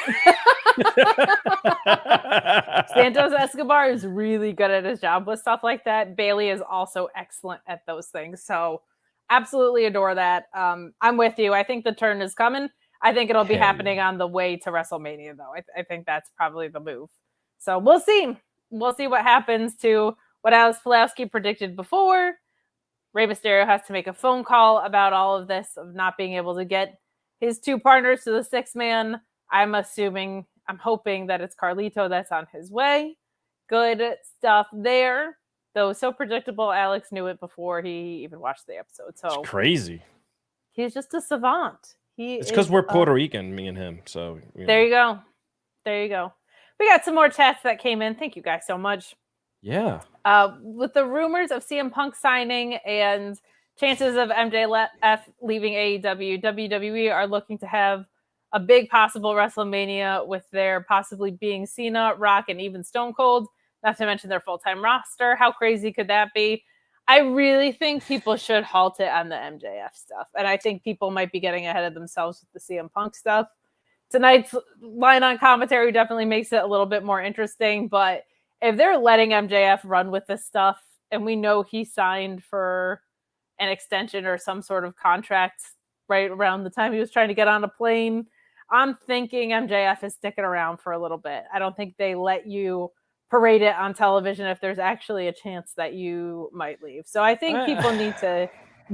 Santos Escobar is really good at his job with stuff like that. Bailey is also excellent at those things. So absolutely adore that. I'm with you. I think the turn is coming. I think it'll be happening on the way to WrestleMania, though. I think that's probably the move. So we'll see. We'll see what happens to what Alex Pulaski predicted before. Rey Mysterio has to make a phone call about all of this, of not being able to get his two partners to the 6-man. I'm hoping that it's Carlito that's on his way. Good stuff there. Though so predictable, Alex knew it before he even watched the episode. So it's crazy. He's just a savant. It's because we're Puerto Rican, me and him. So there you go. There you go. We got some more chats that came in. Thank you guys so much. Yeah. With the rumors of CM Punk signing and chances of MJF leaving AEW, WWE are looking to have a big possible WrestleMania with there possibly being Cena, Rock, and even Stone Cold, not to mention their full-time roster. How crazy could that be? I really think people should halt it on the MJF stuff. And I think people might be getting ahead of themselves with the CM Punk stuff. Tonight's line on commentary definitely makes it a little bit more interesting. But if they're letting MJF run with this stuff, and we know he signed for an extension or some sort of contract right around the time he was trying to get on a plane, I'm thinking MJF is sticking around for a little bit. I don't think they let you parade it on television if there's actually a chance that you might leave. So I think people need to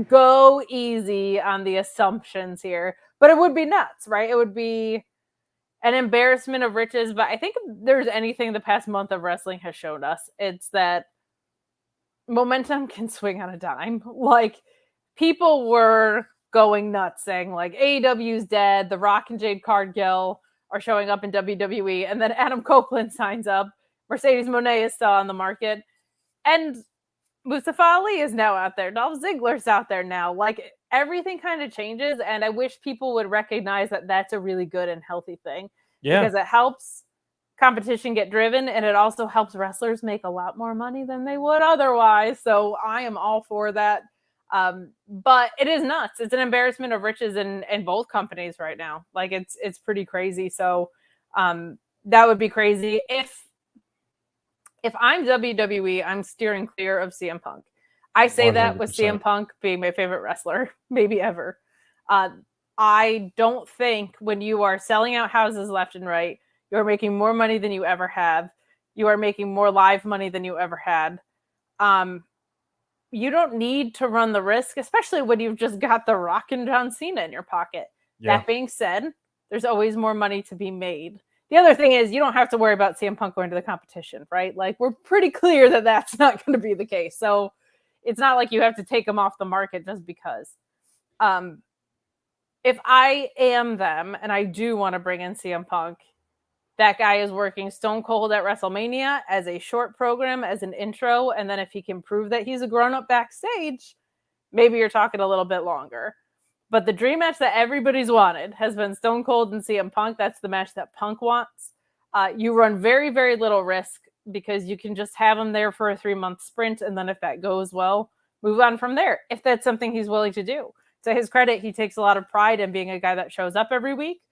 go easy on the assumptions here. But it would be nuts, right? It would be an embarrassment of riches. But I think if there's anything the past month of wrestling has shown us, it's that momentum can swing on a dime. Like, people were going nuts saying, like, AEW's dead, The Rock and Jade Cargill are showing up in WWE, and then Adam Copeland signs up. Mercedes Moné is still on the market. And Mustafa Ali is now out there. Dolph Ziggler's out there now. Like, everything kind of changes, and I wish people would recognize that that's a really good and healthy thing. Yeah. Because it helps competition get driven, and it also helps wrestlers make a lot more money than they would otherwise. So I am all for that. But it is nuts. It's an embarrassment of riches in both companies right now. Like, it's pretty crazy. So that would be crazy. If I'm WWE, I'm steering clear of CM Punk. I say 100%. That with CM Punk being my favorite wrestler, maybe ever. I don't think when you are selling out houses left and right, you're making more money than you ever have. You are making more live money than you ever had. You don't need to run the risk, especially when you've just got The Rock and John Cena in your pocket. Yeah. That being said, there's always more money to be made. The other thing is you don't have to worry about CM Punk going to the competition, right? Like, we're pretty clear that that's not going to be the case. So it's not like you have to take him off the market just because. If I am them and I do want to bring in CM Punk, that guy is working Stone Cold at WrestleMania as a short program, as an intro. And then if he can prove that he's a grown-up backstage, maybe you're talking a little bit longer. But the dream match that everybody's wanted has been Stone Cold and CM Punk. That's the match that Punk wants. You run very, very little risk because you can just have him there for a 3-month sprint. And then if that goes well, move on from there, if that's something he's willing to do. To his credit, he takes a lot of pride in being a guy that shows up every week.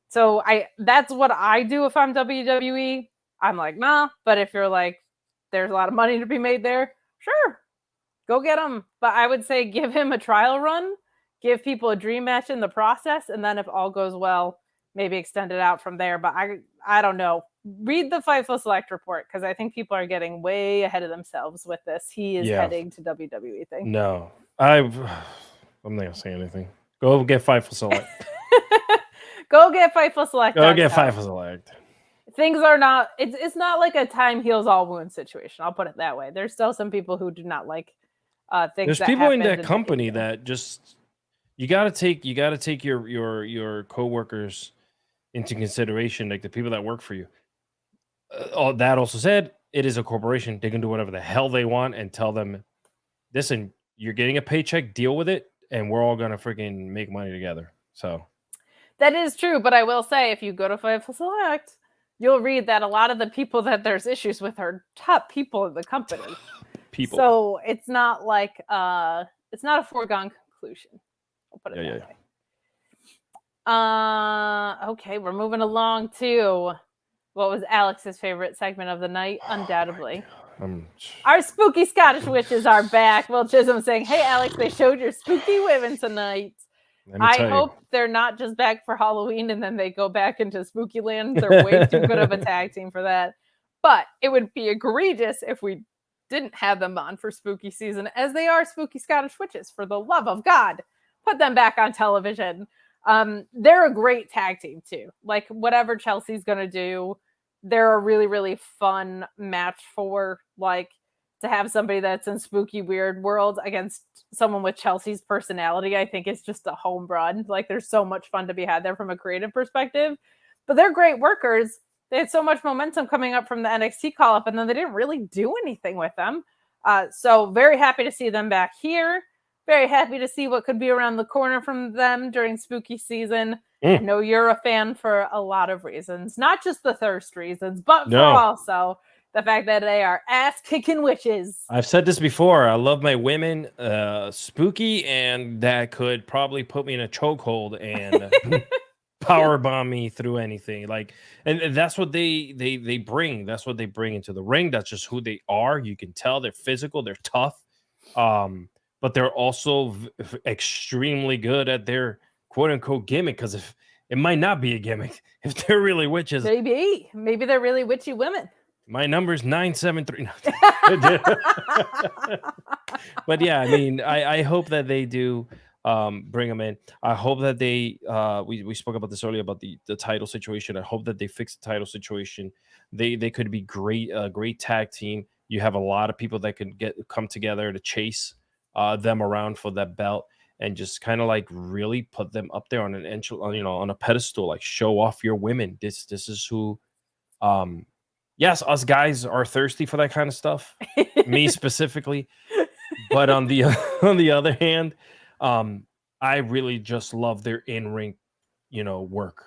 So that's what I do if I'm WWE. I'm like, nah. But if you're like, there's a lot of money to be made there, sure, go get him. But I would say give him a trial run. Give people a dream match in the process, and then if all goes well, maybe extend it out from there. But I don't know. Read the Fightful Select report, because I think people are getting way ahead of themselves with this. He is heading to WWE thing. No, I'm not gonna say anything. Go get Fightful Select. Go get Fightful Select. Go get Fightful Select. Things are not. It's not like a time heals all wounds situation. I'll put it that way. There's still some people who do not like things. There's people in that company that just. You gotta take your coworkers into consideration, like the people that work for you. That also said, it is a corporation. They can do whatever the hell they want and tell them, listen, you're getting a paycheck, deal with it, and we're all gonna freaking make money together. So that is true, but I will say, if you go to Fightful Select, you'll read that a lot of the people that there's issues with are top people in the company. people. So it's not like it's not a foregone conclusion. I'll put it that way. Okay, we're moving along to what was Alex's favorite segment of the night, undoubtedly. Our spooky Scottish witches are back. Will Chisholm saying, "Hey Alex, they showed your spooky women tonight. I hope they're not just back for Halloween and then they go back into Spooky Land. They're way too good of a tag team for that. But it would be egregious if we didn't have them on for spooky season, as they are spooky Scottish witches. For the love of God, put them back on television." They're a great tag team too. Like whatever Chelsea's gonna do, they're a really, really fun match for, like, to have somebody that's in spooky weird world against someone with Chelsea's personality. I think it's just a home run. Like there's so much fun to be had there from a creative perspective, but they're great workers. They had so much momentum coming up from the NXT call up, and then they didn't really do anything with them. So very happy to see them back here. Very happy to see what could be around the corner from them during spooky season. I know you're a fan for a lot of reasons, not just the thirst reasons, but for also the fact that they are ass-kicking witches. I've said this before. I love my women spooky, and that could probably put me in a chokehold and power bomb me through anything. Like, and that's what they bring. That's what they bring into the ring. That's just who they are. You can tell they're physical, they're tough, but they're also extremely good at their quote-unquote gimmick, because if it might not be a gimmick if they're really witches. Maybe they're really witchy women. My number's 973. But yeah, I mean, I hope that they do bring them in. I hope that they we spoke about this earlier about the title situation. I hope that they fix the title situation. They could be great, great tag team. You have a lot of people that could come together to chase them around for that belt, and just kind of like really put them up there on an on a pedestal, like show off your women. This is who yes, us guys are thirsty for that kind of stuff. Me specifically. But on the other hand, I really just love their in-ring, work.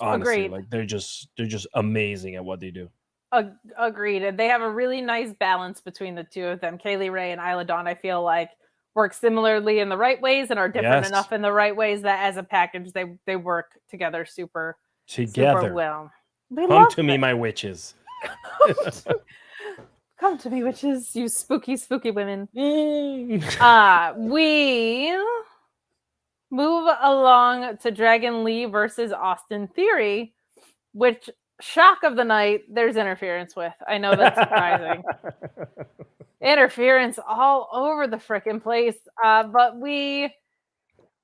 Honestly, Agreed. like they're just amazing at what they do. Agreed. And they have a really nice balance between the two of them. Kaylee Ray and Isla Dawn, I feel like, work similarly in the right ways and are different enough in the right ways that as a package they work together super well. Come to me, my witches. Come to me, witches, you spooky women. We move along to Dragon Lee versus Austin Theory, which, shock of the night, there's interference with. I know that's surprising. Interference all over the frickin' place. But we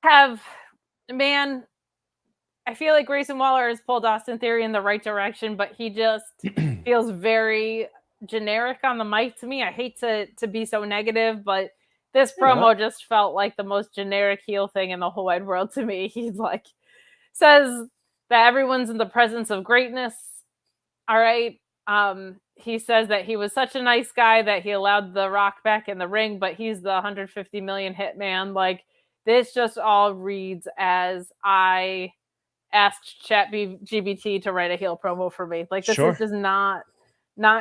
have, man, I feel like Grayson Waller has pulled Austin Theory in the right direction, but he just feels very generic on the mic to me. I hate to be so negative, but this promo just felt like the most generic heel thing in the whole wide world to me. He's like, says that everyone's in the presence of greatness. All right. He says that he was such a nice guy that he allowed The Rock back in the ring, but he's the 150 million hitman. Like, this just all reads as I asked ChatGPT to write a heel promo for me. Like, this is just not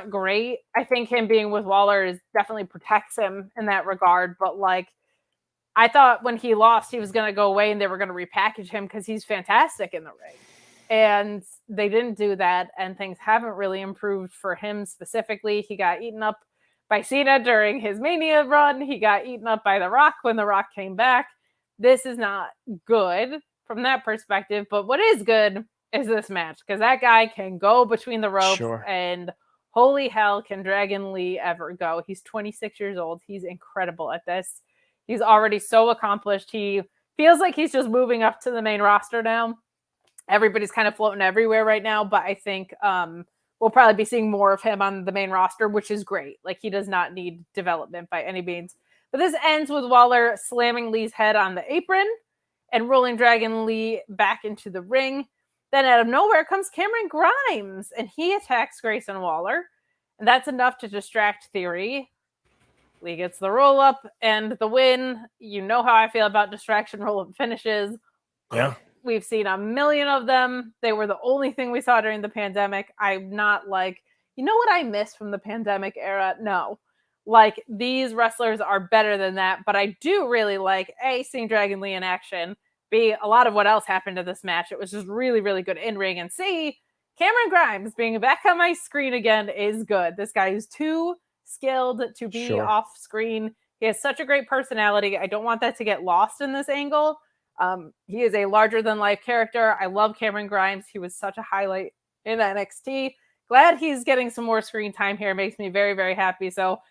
great. I think him being with Waller definitely protects him in that regard. But like, I thought when he lost, he was going to go away and they were going to repackage him because he's fantastic in the ring. And they didn't do that. And things haven't really improved for him specifically. He got eaten up by Cena during his Mania run. He got eaten up by The Rock when The Rock came back. This is not good from that perspective. But what is good is this match, because that guy can go between the ropes and holy hell, can Dragon Lee ever go? He's 26 years old. He's incredible at this. He's already so accomplished. He feels like he's just moving up to the main roster now. Everybody's kind of floating everywhere right now, but I think we'll probably be seeing more of him on the main roster, which is great. Like, he does not need development by any means. But this ends with Waller slamming Lee's head on the apron and rolling Dragon Lee back into the ring. Then out of nowhere comes Cameron Grimes, and he attacks Grayson Waller. And that's enough to distract Theory. Lee gets the roll-up and the win. You know how I feel about distraction roll-up finishes. Yeah. We've seen a million of them. They were the only thing we saw during the pandemic. I'm not like, you know what I miss from the pandemic era? No. Like, these wrestlers are better than that, but I do really like, A, seeing Dragon Lee in action, B, a lot of what else happened to this match. It was just really, really good in-ring, and C, Cameron Grimes being back on my screen again is good. This guy is too skilled to be off screen. He has such a great personality. I don't want that to get lost in this angle. He is a larger than life character. I love Cameron Grimes. He was such a highlight in NXT. Glad he's getting some more screen time here. Makes me very, very happy. So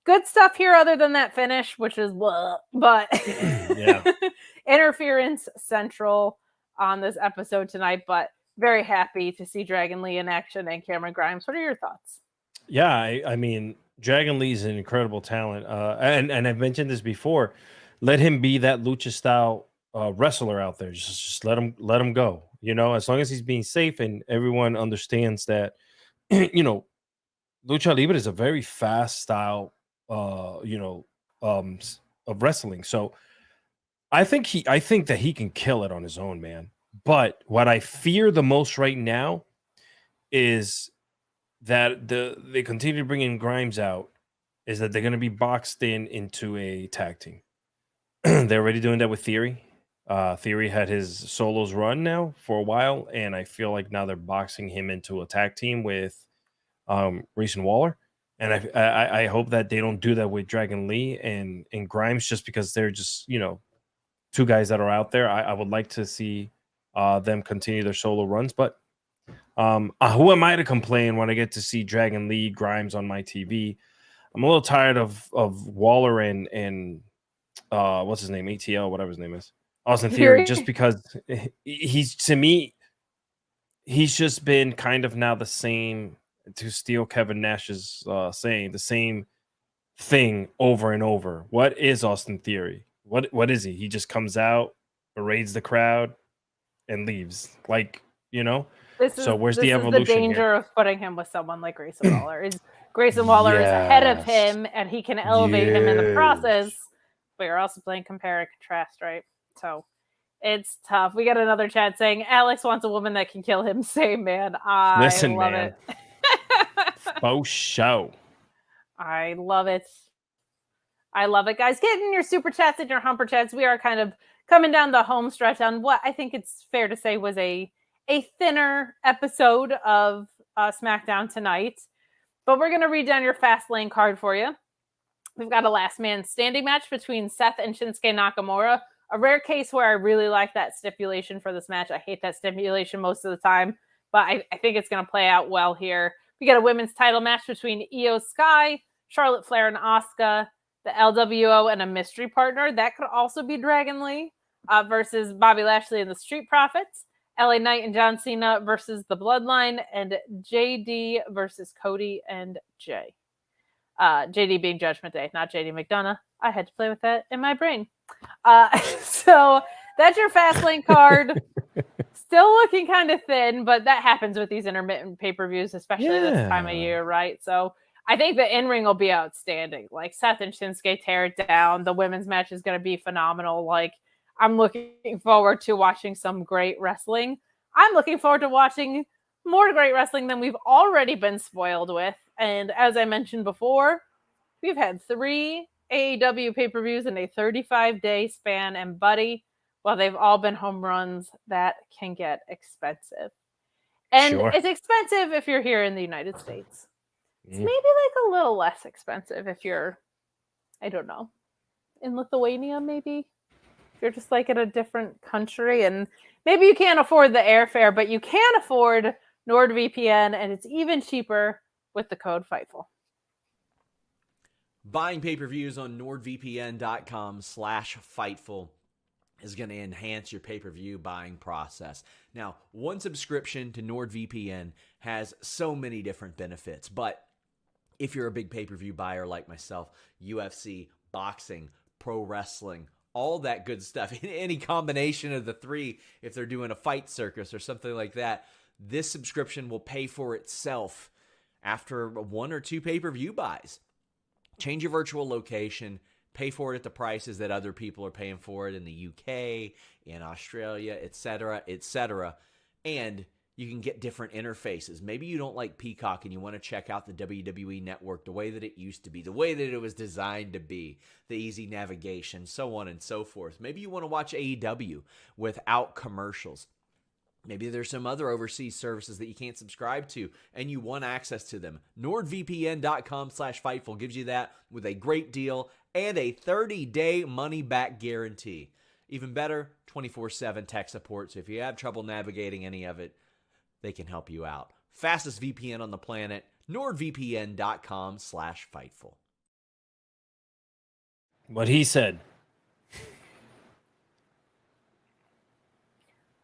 good stuff here other than that finish, which is blah, but interference central on this episode tonight, but very happy to see Dragon Lee in action and Cameron Grimes. What are your thoughts? Yeah, I mean, Dragon Lee's an incredible talent. And I've mentioned this before. Let him be that lucha style wrestler out there. Just let him go. You know, as long as he's being safe and everyone understands that, you know, lucha libre is a very fast style, of wrestling. So I think that he can kill it on his own, man. But what I fear the most right now is that they continue to bring in Grimes out, is that they're going to be boxed into a tag team. They're already doing that with Theory. Theory had his solos run now for a while, and I feel like now they're boxing him into a tag team with Reese and Waller. And I hope that they don't do that with Dragon Lee and Grimes, just because they're just, you know, two guys that are out there. I would like to see them continue their solo runs, but who am I to complain when I get to see Dragon Lee, Grimes on my TV? I'm a little tired of Waller and what's his name, ATL, whatever his name is, Austin Theory, just because he's, to me, he's just been kind of now the same, to steal Kevin Nash's saying, the same thing over and over. What is Austin Theory? What is he? He just comes out, parades the crowd, and leaves. Like, you know. So where's the evolution? The danger here? of putting him with someone like Grayson Waller. Grayson Waller is ahead of him, and he can elevate him in the process. But you're also playing compare and contrast, right? So it's tough. We got another chat saying Alex wants a woman that can kill him. Same, man. I love it. Faux show. I love it. I love it, guys. Get in your super chats and your humper chats. We are kind of coming down the home stretch on what I think it's fair to say was a thinner episode of SmackDown tonight. But we're going to read down your Fastlane card for you. We've got a last man standing match between Seth and Shinsuke Nakamura. A rare case where I really like that stipulation for this match. I hate that stipulation most of the time, but I think it's going to play out well here. We got a women's title match between Io Sky, Charlotte Flair, and Asuka, the LWO, and a mystery partner. That could also be Dragon Lee versus Bobby Lashley and the Street Profits. LA Knight and John Cena versus the Bloodline, and JD versus Cody and Jay. JD being Judgment Day, not JD McDonough. I had to play with that in my brain. So that's your Fastlane card. Still looking kind of thin, but that happens with these intermittent pay-per-views, especially this time of year, right? So I think the in-ring will be outstanding. Like, Seth and Shinsuke tear it down. The women's match is going to be phenomenal. Like, I'm looking forward to watching some great wrestling. I'm looking forward to watching more great wrestling than we've already been spoiled with. And as I mentioned before, we've had 3 AEW pay-per-views in a 35-day span. And buddy, well, they've all been home runs. That can get expensive. And it's expensive if you're here in the United States. It's maybe like a little less expensive if you're, I don't know, in Lithuania maybe. You're just like in a different country, and maybe you can't afford the airfare, but you can afford NordVPN, and it's even cheaper with the code Fightful. Buying pay-per-views on NordVPN.com/Fightful is going to enhance your pay-per-view buying process. Now, one subscription to NordVPN has so many different benefits, but if you're a big pay-per-view buyer like myself, UFC, boxing, pro wrestling, all that good stuff, any combination of the 3, if they're doing a fight circus or something like that, this subscription will pay for itself after 1 or 2 pay-per-view buys. Change your virtual location, pay for it at the prices that other people are paying for it in the UK, in Australia, etc., etc., and you can get different interfaces. Maybe you don't like Peacock and you want to check out the WWE Network the way that it used to be, the way that it was designed to be, the easy navigation, so on and so forth. Maybe you want to watch AEW without commercials. Maybe there's some other overseas services that you can't subscribe to and you want access to them. NordVPN.com/Fightful gives you that with a great deal and a 30-day money-back guarantee. Even better, 24/7 tech support. So if you have trouble navigating any of it, they can help you out. Fastest VPN on the planet, NordVPN.com/Fightful. What he said.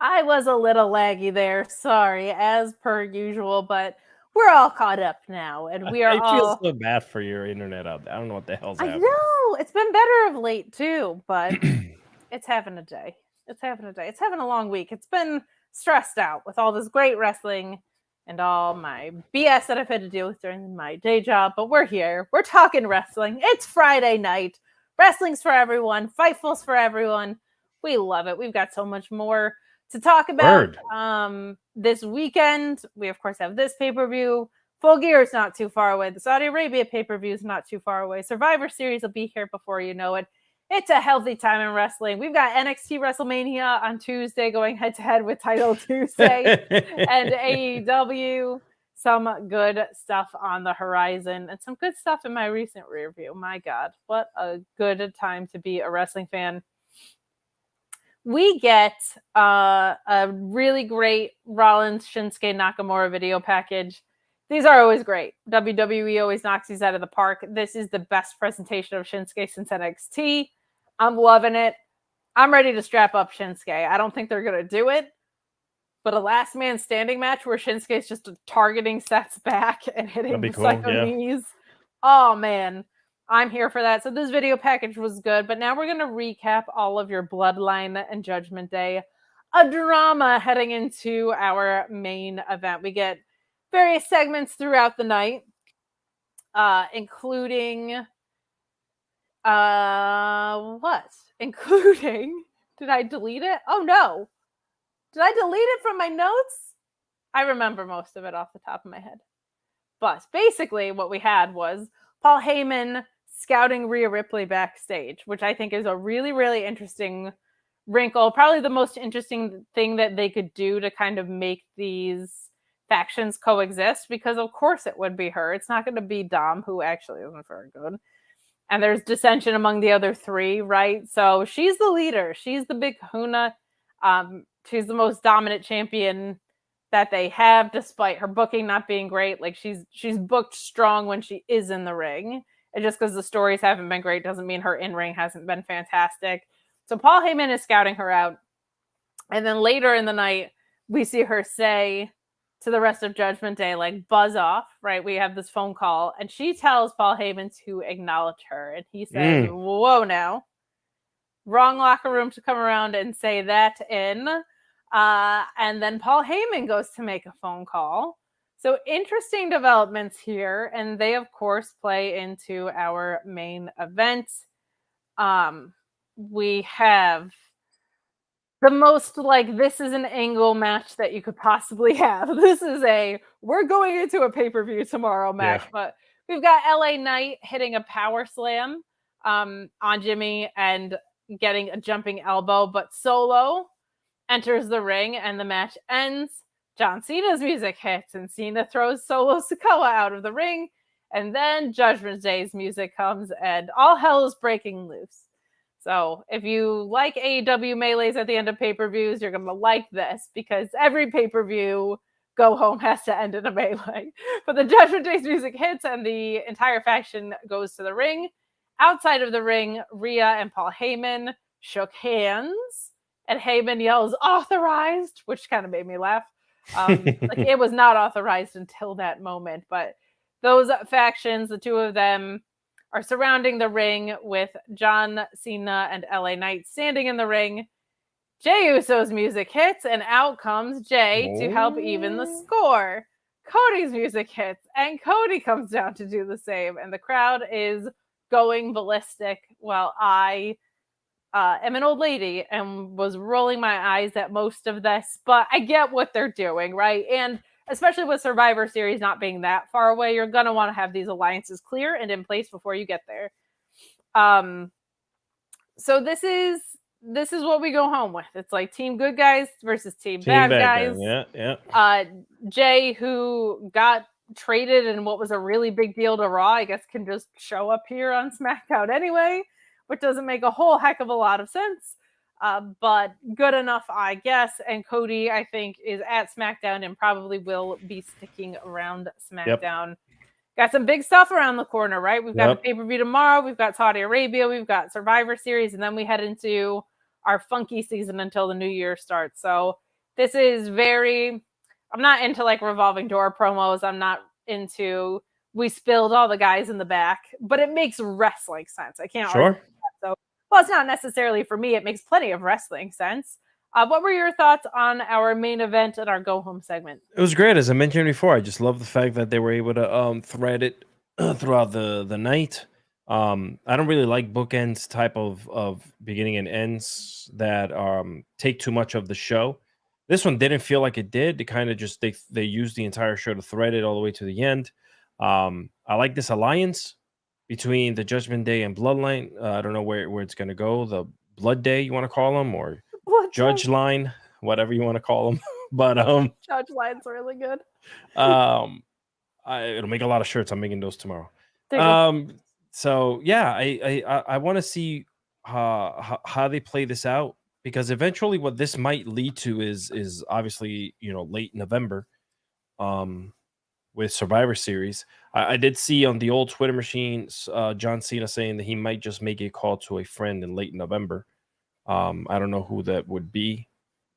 I was a little laggy there. Sorry, as per usual, but we're all caught up now, and we are I all. feel so bad for your internet out there. I don't know what the hell's I happening. know it's been better of late too, but it's having a day. It's having a day. It's having a long week. It's been stressed out with all this great wrestling and all my BS that I've had to deal with during my day job. But we're here. We're talking wrestling. It's Friday night. Wrestling's for everyone. Fightful's for everyone. We love it. We've got so much more to talk about this weekend. We, of course, have this pay-per-view. Full Gear is not too far away. The Saudi Arabia pay-per-view is not too far away. Survivor Series will be here before you know it. It's a healthy time in wrestling. We've got NXT WrestleMania on Tuesday going head-to-head with Title Tuesday and AEW. Some good stuff on the horizon and some good stuff in my recent review. My God, what a good time to be a wrestling fan. We get a really great Rollins Shinsuke Nakamura video package. These are always great. WWE always knocks these out of the park. This is the best presentation of Shinsuke since NXT. I'm loving it. I'm ready to strap up Shinsuke. I don't think they're going to do it, but a last man standing match where Shinsuke is just targeting Seth's back and hitting psycho knees. Oh, man. I'm here for that. So this video package was good, but now we're going to recap all of your Bloodline and Judgment Day. A drama heading into our main event. We get various segments throughout the night, including... Including... Did I delete it? Oh, no. Did I delete it from my notes? I remember most of it off the top of my head. But basically what we had was Paul Heyman scouting Rhea Ripley backstage, which I think is a really, really interesting wrinkle. Probably the most interesting thing that they could do to kind of make these factions coexist, because of course it would be her. It's not going to be Dom, who actually isn't very good. And there's dissension among the other three, right? So she's the leader. She's the big kahuna. She's the most dominant champion that they have, despite her booking not being great. Like she's booked strong when she is in the ring. And just because the stories haven't been great doesn't mean her in-ring hasn't been fantastic. So Paul Heyman is scouting her out. And then later in the night, we see her say to the rest of Judgment Day, like, buzz off, right? We have this phone call. And she tells Paul Heyman to acknowledge her. And he says, whoa, now. Wrong locker room to come around and say that in. And then Paul Heyman goes to make a phone call. So interesting developments here, and they, of course, play into our main event. We have the most, like, this is an angle match that you could possibly have. This is we're going into a pay-per-view tomorrow match, but we've got LA Knight hitting a power slam on Jimmy and getting a jumping elbow, but Solo enters the ring and the match ends. John Cena's music hits and Cena throws Solo Sikoa out of the ring. And then Judgment Day's music comes and all hell is breaking loose. So if you like AEW melees at the end of pay-per-views, you're going to like this, because every pay-per-view go home has to end in a melee. But the Judgment Day's music hits and the entire faction goes to the ring. Outside of the ring, Rhea and Paul Heyman shook hands and Heyman yells, authorized, which kind of made me laugh. Like it was not authorized until that moment, but those factions, the two of them, are surrounding the ring with John Cena and LA Knight standing in the ring. Jey Uso's music hits and out comes Jey to help even the score. Cody's music hits, and Cody comes down to do the same, and the crowd is going ballistic while I am an old lady and was rolling my eyes at most of this, but I get what they're doing, right? And especially with Survivor Series not being that far away, you're going to want to have these alliances clear and in place before you get there. So this is what we go home with. It's like team good guys versus team bad guys. Yeah. Jay, who got traded in what was a really big deal to Raw, I guess can just show up here on SmackDown anyway, which doesn't make a whole heck of a lot of sense. But good enough, I guess. And Cody, I think, is at SmackDown and probably will be sticking around SmackDown. Yep. Got some big stuff around the corner, right? We've got the pay-per-view tomorrow. We've got Saudi Arabia. We've got Survivor Series. And then we head into our funky season until the new year starts. So this is very... I'm not into like revolving door promos. I'm not into we spilled all the guys in the back. But it makes wrestling sense. I can't argue with that. So, well, it's not necessarily for me. It makes plenty of wrestling sense. What were your thoughts on our main event and our go-home segment? It was great. As I mentioned before, I just love the fact that they were able to thread it throughout the night. I don't really like bookends type of beginning and ends that take too much of the show. This one didn't feel like it did. They kind of just they used the entire show to thread it all the way to the end. I like this alliance between the Judgment Day and Bloodline. I don't know where it's going to go. The Blood Day, you want to call them, or Judge Line, whatever you want to call them. But Judge Line's really good. It'll make a lot of shirts. I'm making those tomorrow. So yeah, I want to see how they play this out, because eventually what this might lead to is obviously, you know, late November with Survivor Series. I did see on the old Twitter machines John Cena saying that he might just make a call to a friend in late November. I don't know who that would be.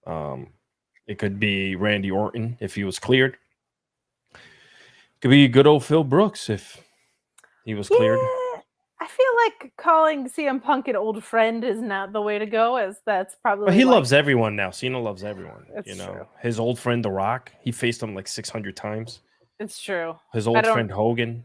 It could be Randy Orton if he was cleared. Could be good old Phil Brooks if he was cleared. I feel like calling CM Punk an old friend is not the way to go, as that's probably... But he loves everyone now. Cena loves everyone. It's you know, true. His old friend, The Rock, he faced him like 600 times. It's true. His old friend, Hogan.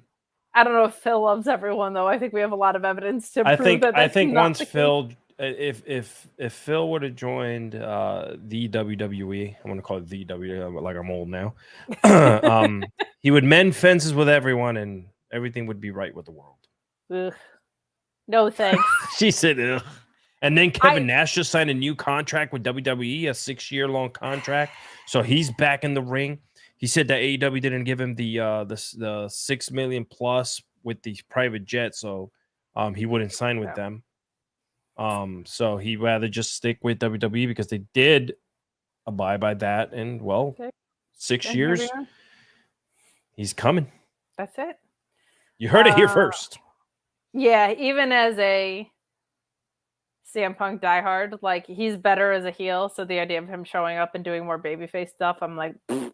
I don't know if Phil loves everyone, though. I think we have a lot of evidence to prove that. I think once Phil... If Phil would have joined the WWE, I want to call it the WWE, like I'm old now, he would mend fences with everyone and everything would be right with the world. Ugh. No thanks. She said, ugh. And then Kevin Nash just signed a new contract with WWE, a 6-year-long contract. So he's back in the ring. He said that AEW didn't give him the $6 million plus with the private jet, so he wouldn't sign with them. So he'd rather just stick with WWE because they did abide by that. And 6 years, he's coming. That's it. You heard it here first. Yeah, even as a CM Punk diehard, like, he's better as a heel. So the idea of him showing up and doing more babyface stuff, I'm like, pfft.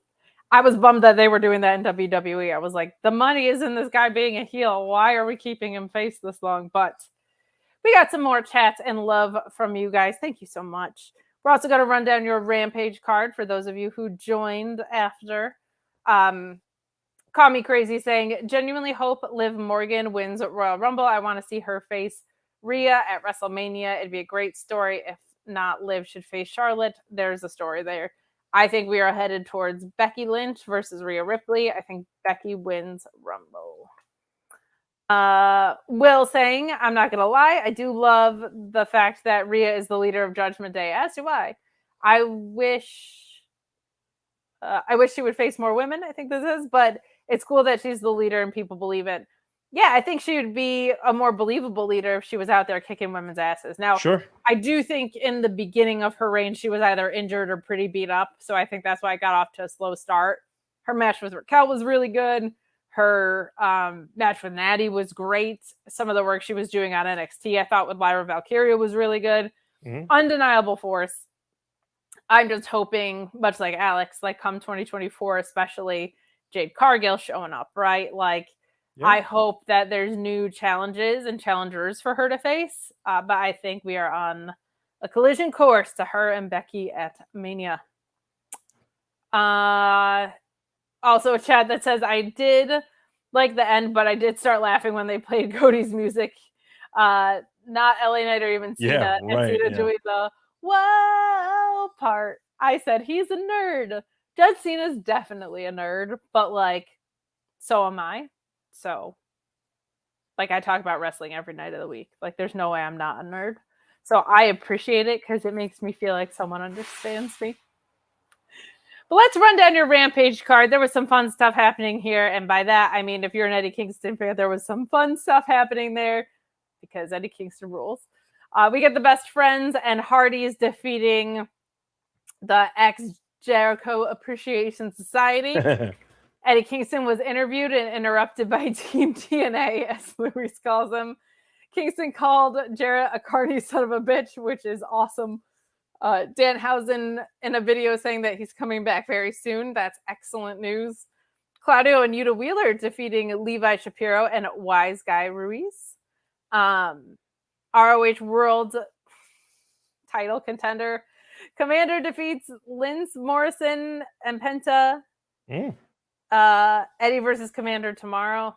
I was bummed that they were doing that in WWE. I was like, the money is in this guy being a heel. Why are we keeping him face this long? But we got some more chats and love from you guys. Thank you so much. We're also going to run down your Rampage card for those of you who joined after. Call Me Crazy saying, genuinely hope Liv Morgan wins Royal Rumble. I want to see her face Rhea at WrestleMania. It'd be a great story. If not, Liv should face Charlotte. There's a story there. I think we are headed towards Becky Lynch versus Rhea Ripley. I think Becky wins Rumble. Will saying, I'm not gonna lie, I do love the fact that Rhea is the leader of Judgment Day. As do I. I wish she would face more women. I think this is, but it's cool that she's the leader and people believe it. Yeah, I think she would be a more believable leader if she was out there kicking women's asses. Now, sure. I do think in the beginning of her reign, she was either injured or pretty beat up. So I think that's why I got off to a slow start. Her match with Raquel was really good. Her match with Natty was great. Some of the work she was doing on NXT, I thought with Lyra Valkyria was really good. Mm-hmm. Undeniable force. I'm just hoping, much like Alex, like come 2024, especially Jade Cargill showing up, right? Like, yeah. I hope that there's new challenges and challengers for her to face. But I think we are on a collision course to her and Becky at Mania. Also a chat that says, I did like the end, but I did start laughing when they played Cody's music. Not LA Knight or even Cena. Yeah, And right, Cena yeah. doing the whoa part. I said, he's a nerd. Judge Cena's definitely a nerd, but like, so am I. So, like, I talk about wrestling every night of the week. Like, there's no way I'm not a nerd. So I appreciate it because it makes me feel like someone understands me. But let's run down your Rampage card. There was some fun stuff happening here. And by that, I mean, if you're an Eddie Kingston fan, there was some fun stuff happening there because Eddie Kingston rules. We get the Best Friends and Hardys defeating the ex-Jericho Appreciation Society. Eddie Kingston was interviewed and interrupted by Team TNA, as Luis calls him. Kingston called Jarrett a carny son of a bitch, which is awesome. Danhausen in a video saying that he's coming back very soon. That's excellent news. Claudio and Yuta Wheeler defeating Levi Shapiro and Wise Guy Ruiz. ROH World title contender. Commander defeats Lince Morrison and Penta. Eddie versus Commander tomorrow.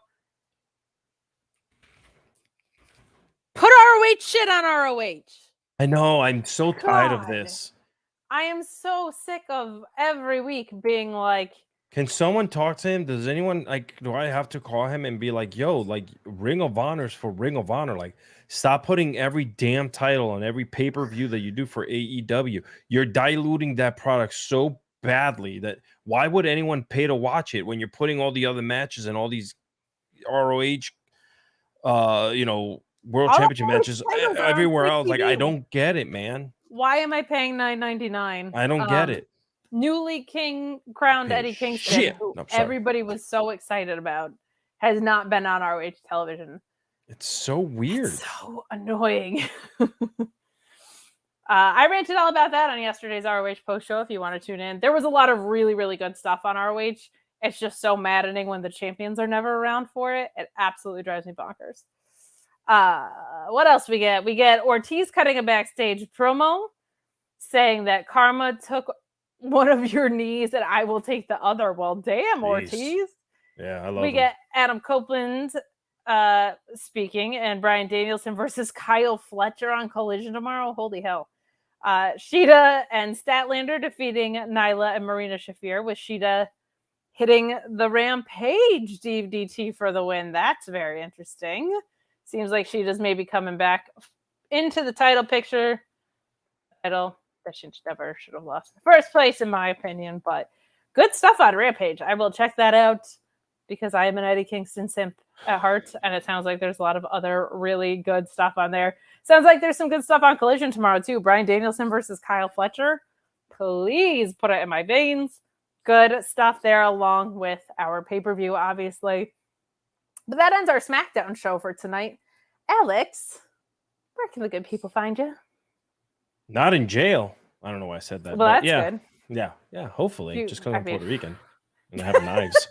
Put ROH shit on ROH. I know. I'm so tired of this. I am so sick of every week being like, can someone talk to him? Does anyone, like, do I have to call him and be like, yo, like, Ring of Honor's for Ring of Honor? Like, stop putting every damn title on every pay-per-view that you do for AEW. You're diluting that product so badly that why would anyone pay to watch it when you're putting all the other matches and all these ROH, World Championship matches everywhere else? Like, I don't get it, man. Why am I paying $9.99? I don't get it. Newly crowned Eddie Kingston, who everybody was so excited about, has not been on ROH television. It's so weird. It's so annoying. I ranted all about that on yesterday's ROH post show. If you want to tune in, there was a lot of really, really good stuff on ROH. It's just so maddening when the champions are never around for it. It absolutely drives me bonkers. What else we get? We get Ortiz cutting a backstage promo saying that Karma took one of your knees and I will take the other. Well, damn, Ortiz. Yeah, I love We get Adam Copeland speaking and Bryan Danielson versus Kyle Fletcher on Collision tomorrow. Holy hell. Sheeta and Statlander defeating Nyla and Marina Shafir, with Sheeta hitting the Rampage DDT for the win. That's very interesting. Seems like Sheeta's maybe coming back into the title picture. Title that she never should have lost in the first place, in my opinion. But good stuff on Rampage. I will check that out because I am an Eddie Kingston simp at heart, and it sounds like there's a lot of other really good stuff on there. Sounds like there's some good stuff on Collision tomorrow too. Bryan Danielson versus Kyle Fletcher. Please put it in my veins. Good stuff there, along with our pay-per-view, obviously. But that ends our SmackDown show for tonight. Alex, where can the good people find you? Not in jail. I don't know why I said that. Well, that's good. Yeah, hopefully. Just because I'm Puerto Rican and I have knives.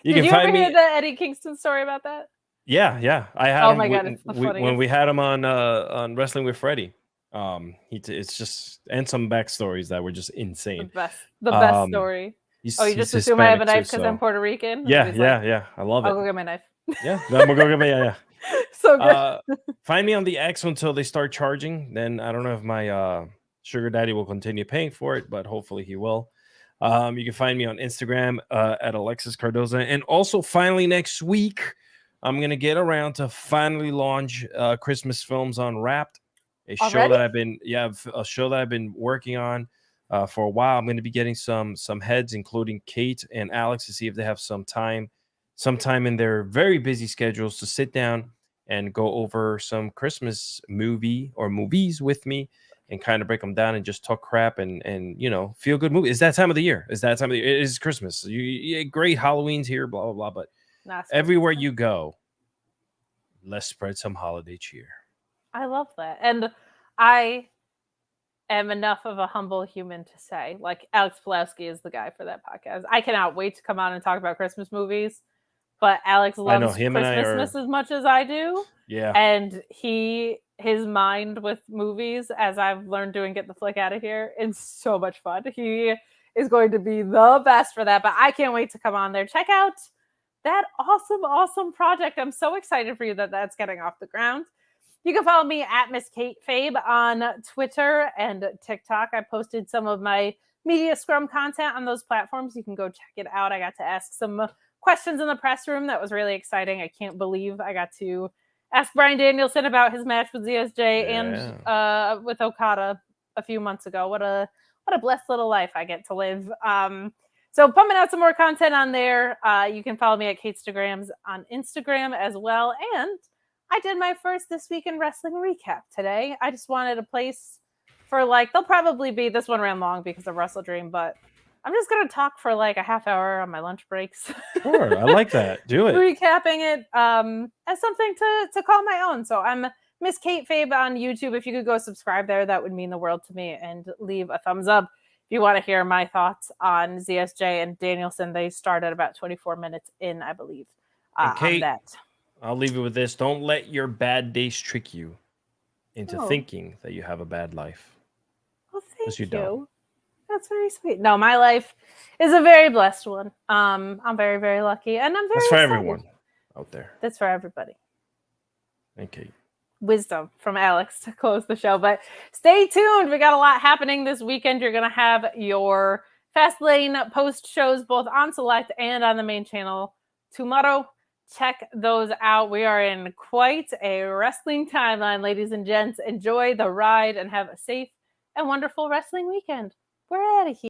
Did you ever hear the Eddie Kingston story about that? Yeah. I had oh him my God, it's the funniest. when we had him on Wrestling with Freddie. It's just, and some backstories that were just insane. The best story. You just assume I have a knife because I'm Puerto Rican? Yeah. I love it. I'll go get my knife. Yeah, I'm gonna go get my yeah. So good. Find me on the X until they start charging. Then I don't know if my sugar daddy will continue paying for it, but hopefully he will. You can find me on Instagram at Alexis Cardoza, and also finally next week I'm gonna get around to finally launch Christmas Films on Wrapped, a show that I've been working on for a while. I'm going to be getting some heads, including Kate and Alex, to see if they have sometime in their very busy schedules to sit down and go over some Christmas movies with me and kind of break them down and just talk crap and feel good movie. It's that time of the year. It is Christmas. Great Halloween's here, blah, blah, blah. But everywhere you go, let's spread some holiday cheer. I love that. And I am enough of a humble human to say, like, Alex Pulaski is the guy for that podcast. I cannot wait to come on and talk about Christmas movies. But Alex loves Christmas as much as I do. Yeah. And his mind with movies, as I've learned doing Get the Flick Out of Here, is so much fun. He is going to be the best for that. But I can't wait to come on there. Check out that awesome project. I'm so excited for you that that's getting off the ground. You can follow me at Miss Kate Fabe on Twitter and TikTok. I posted some of my Media Scrum content on those platforms. You can go check it out. I got to ask some questions in the press room. That was really exciting. I can't believe I got to ask Bryan Danielson about his match with ZSJ and with Okada a few months ago. What a blessed little life I get to live. So pumping out some more content on there. You can follow me at Katestagrams on Instagram as well. And I did my first This Week in Wrestling recap today. I just wanted a place for they'll probably be, this one ran long because of Wrestle Dream, but I'm just going to talk for a half hour on my lunch breaks. Sure, I like that. Do it. Recapping it as something to call my own. So I'm Miss Kate Fabe on YouTube. If you could go subscribe there, that would mean the world to me, and leave a thumbs up if you want to hear my thoughts on ZSJ and Danielson. They started about 24 minutes in, I believe, Kate, on that. I'll leave it with this. Don't let your bad days trick you into thinking that you have a bad life. Well, thank you. Don't. That's very sweet. No, my life is a very blessed one. I'm very, very lucky, and I'm very That's for excited. everyone out there. That's for everybody. Thank you. Wisdom from Alex to close the show. But stay tuned. We got a lot happening this weekend. You're going to have your Fastlane post shows both on Select and on the main channel tomorrow. Check those out. We are in quite a wrestling timeline, ladies and gents. Enjoy the ride and have a safe and wonderful wrestling weekend. We're out of here.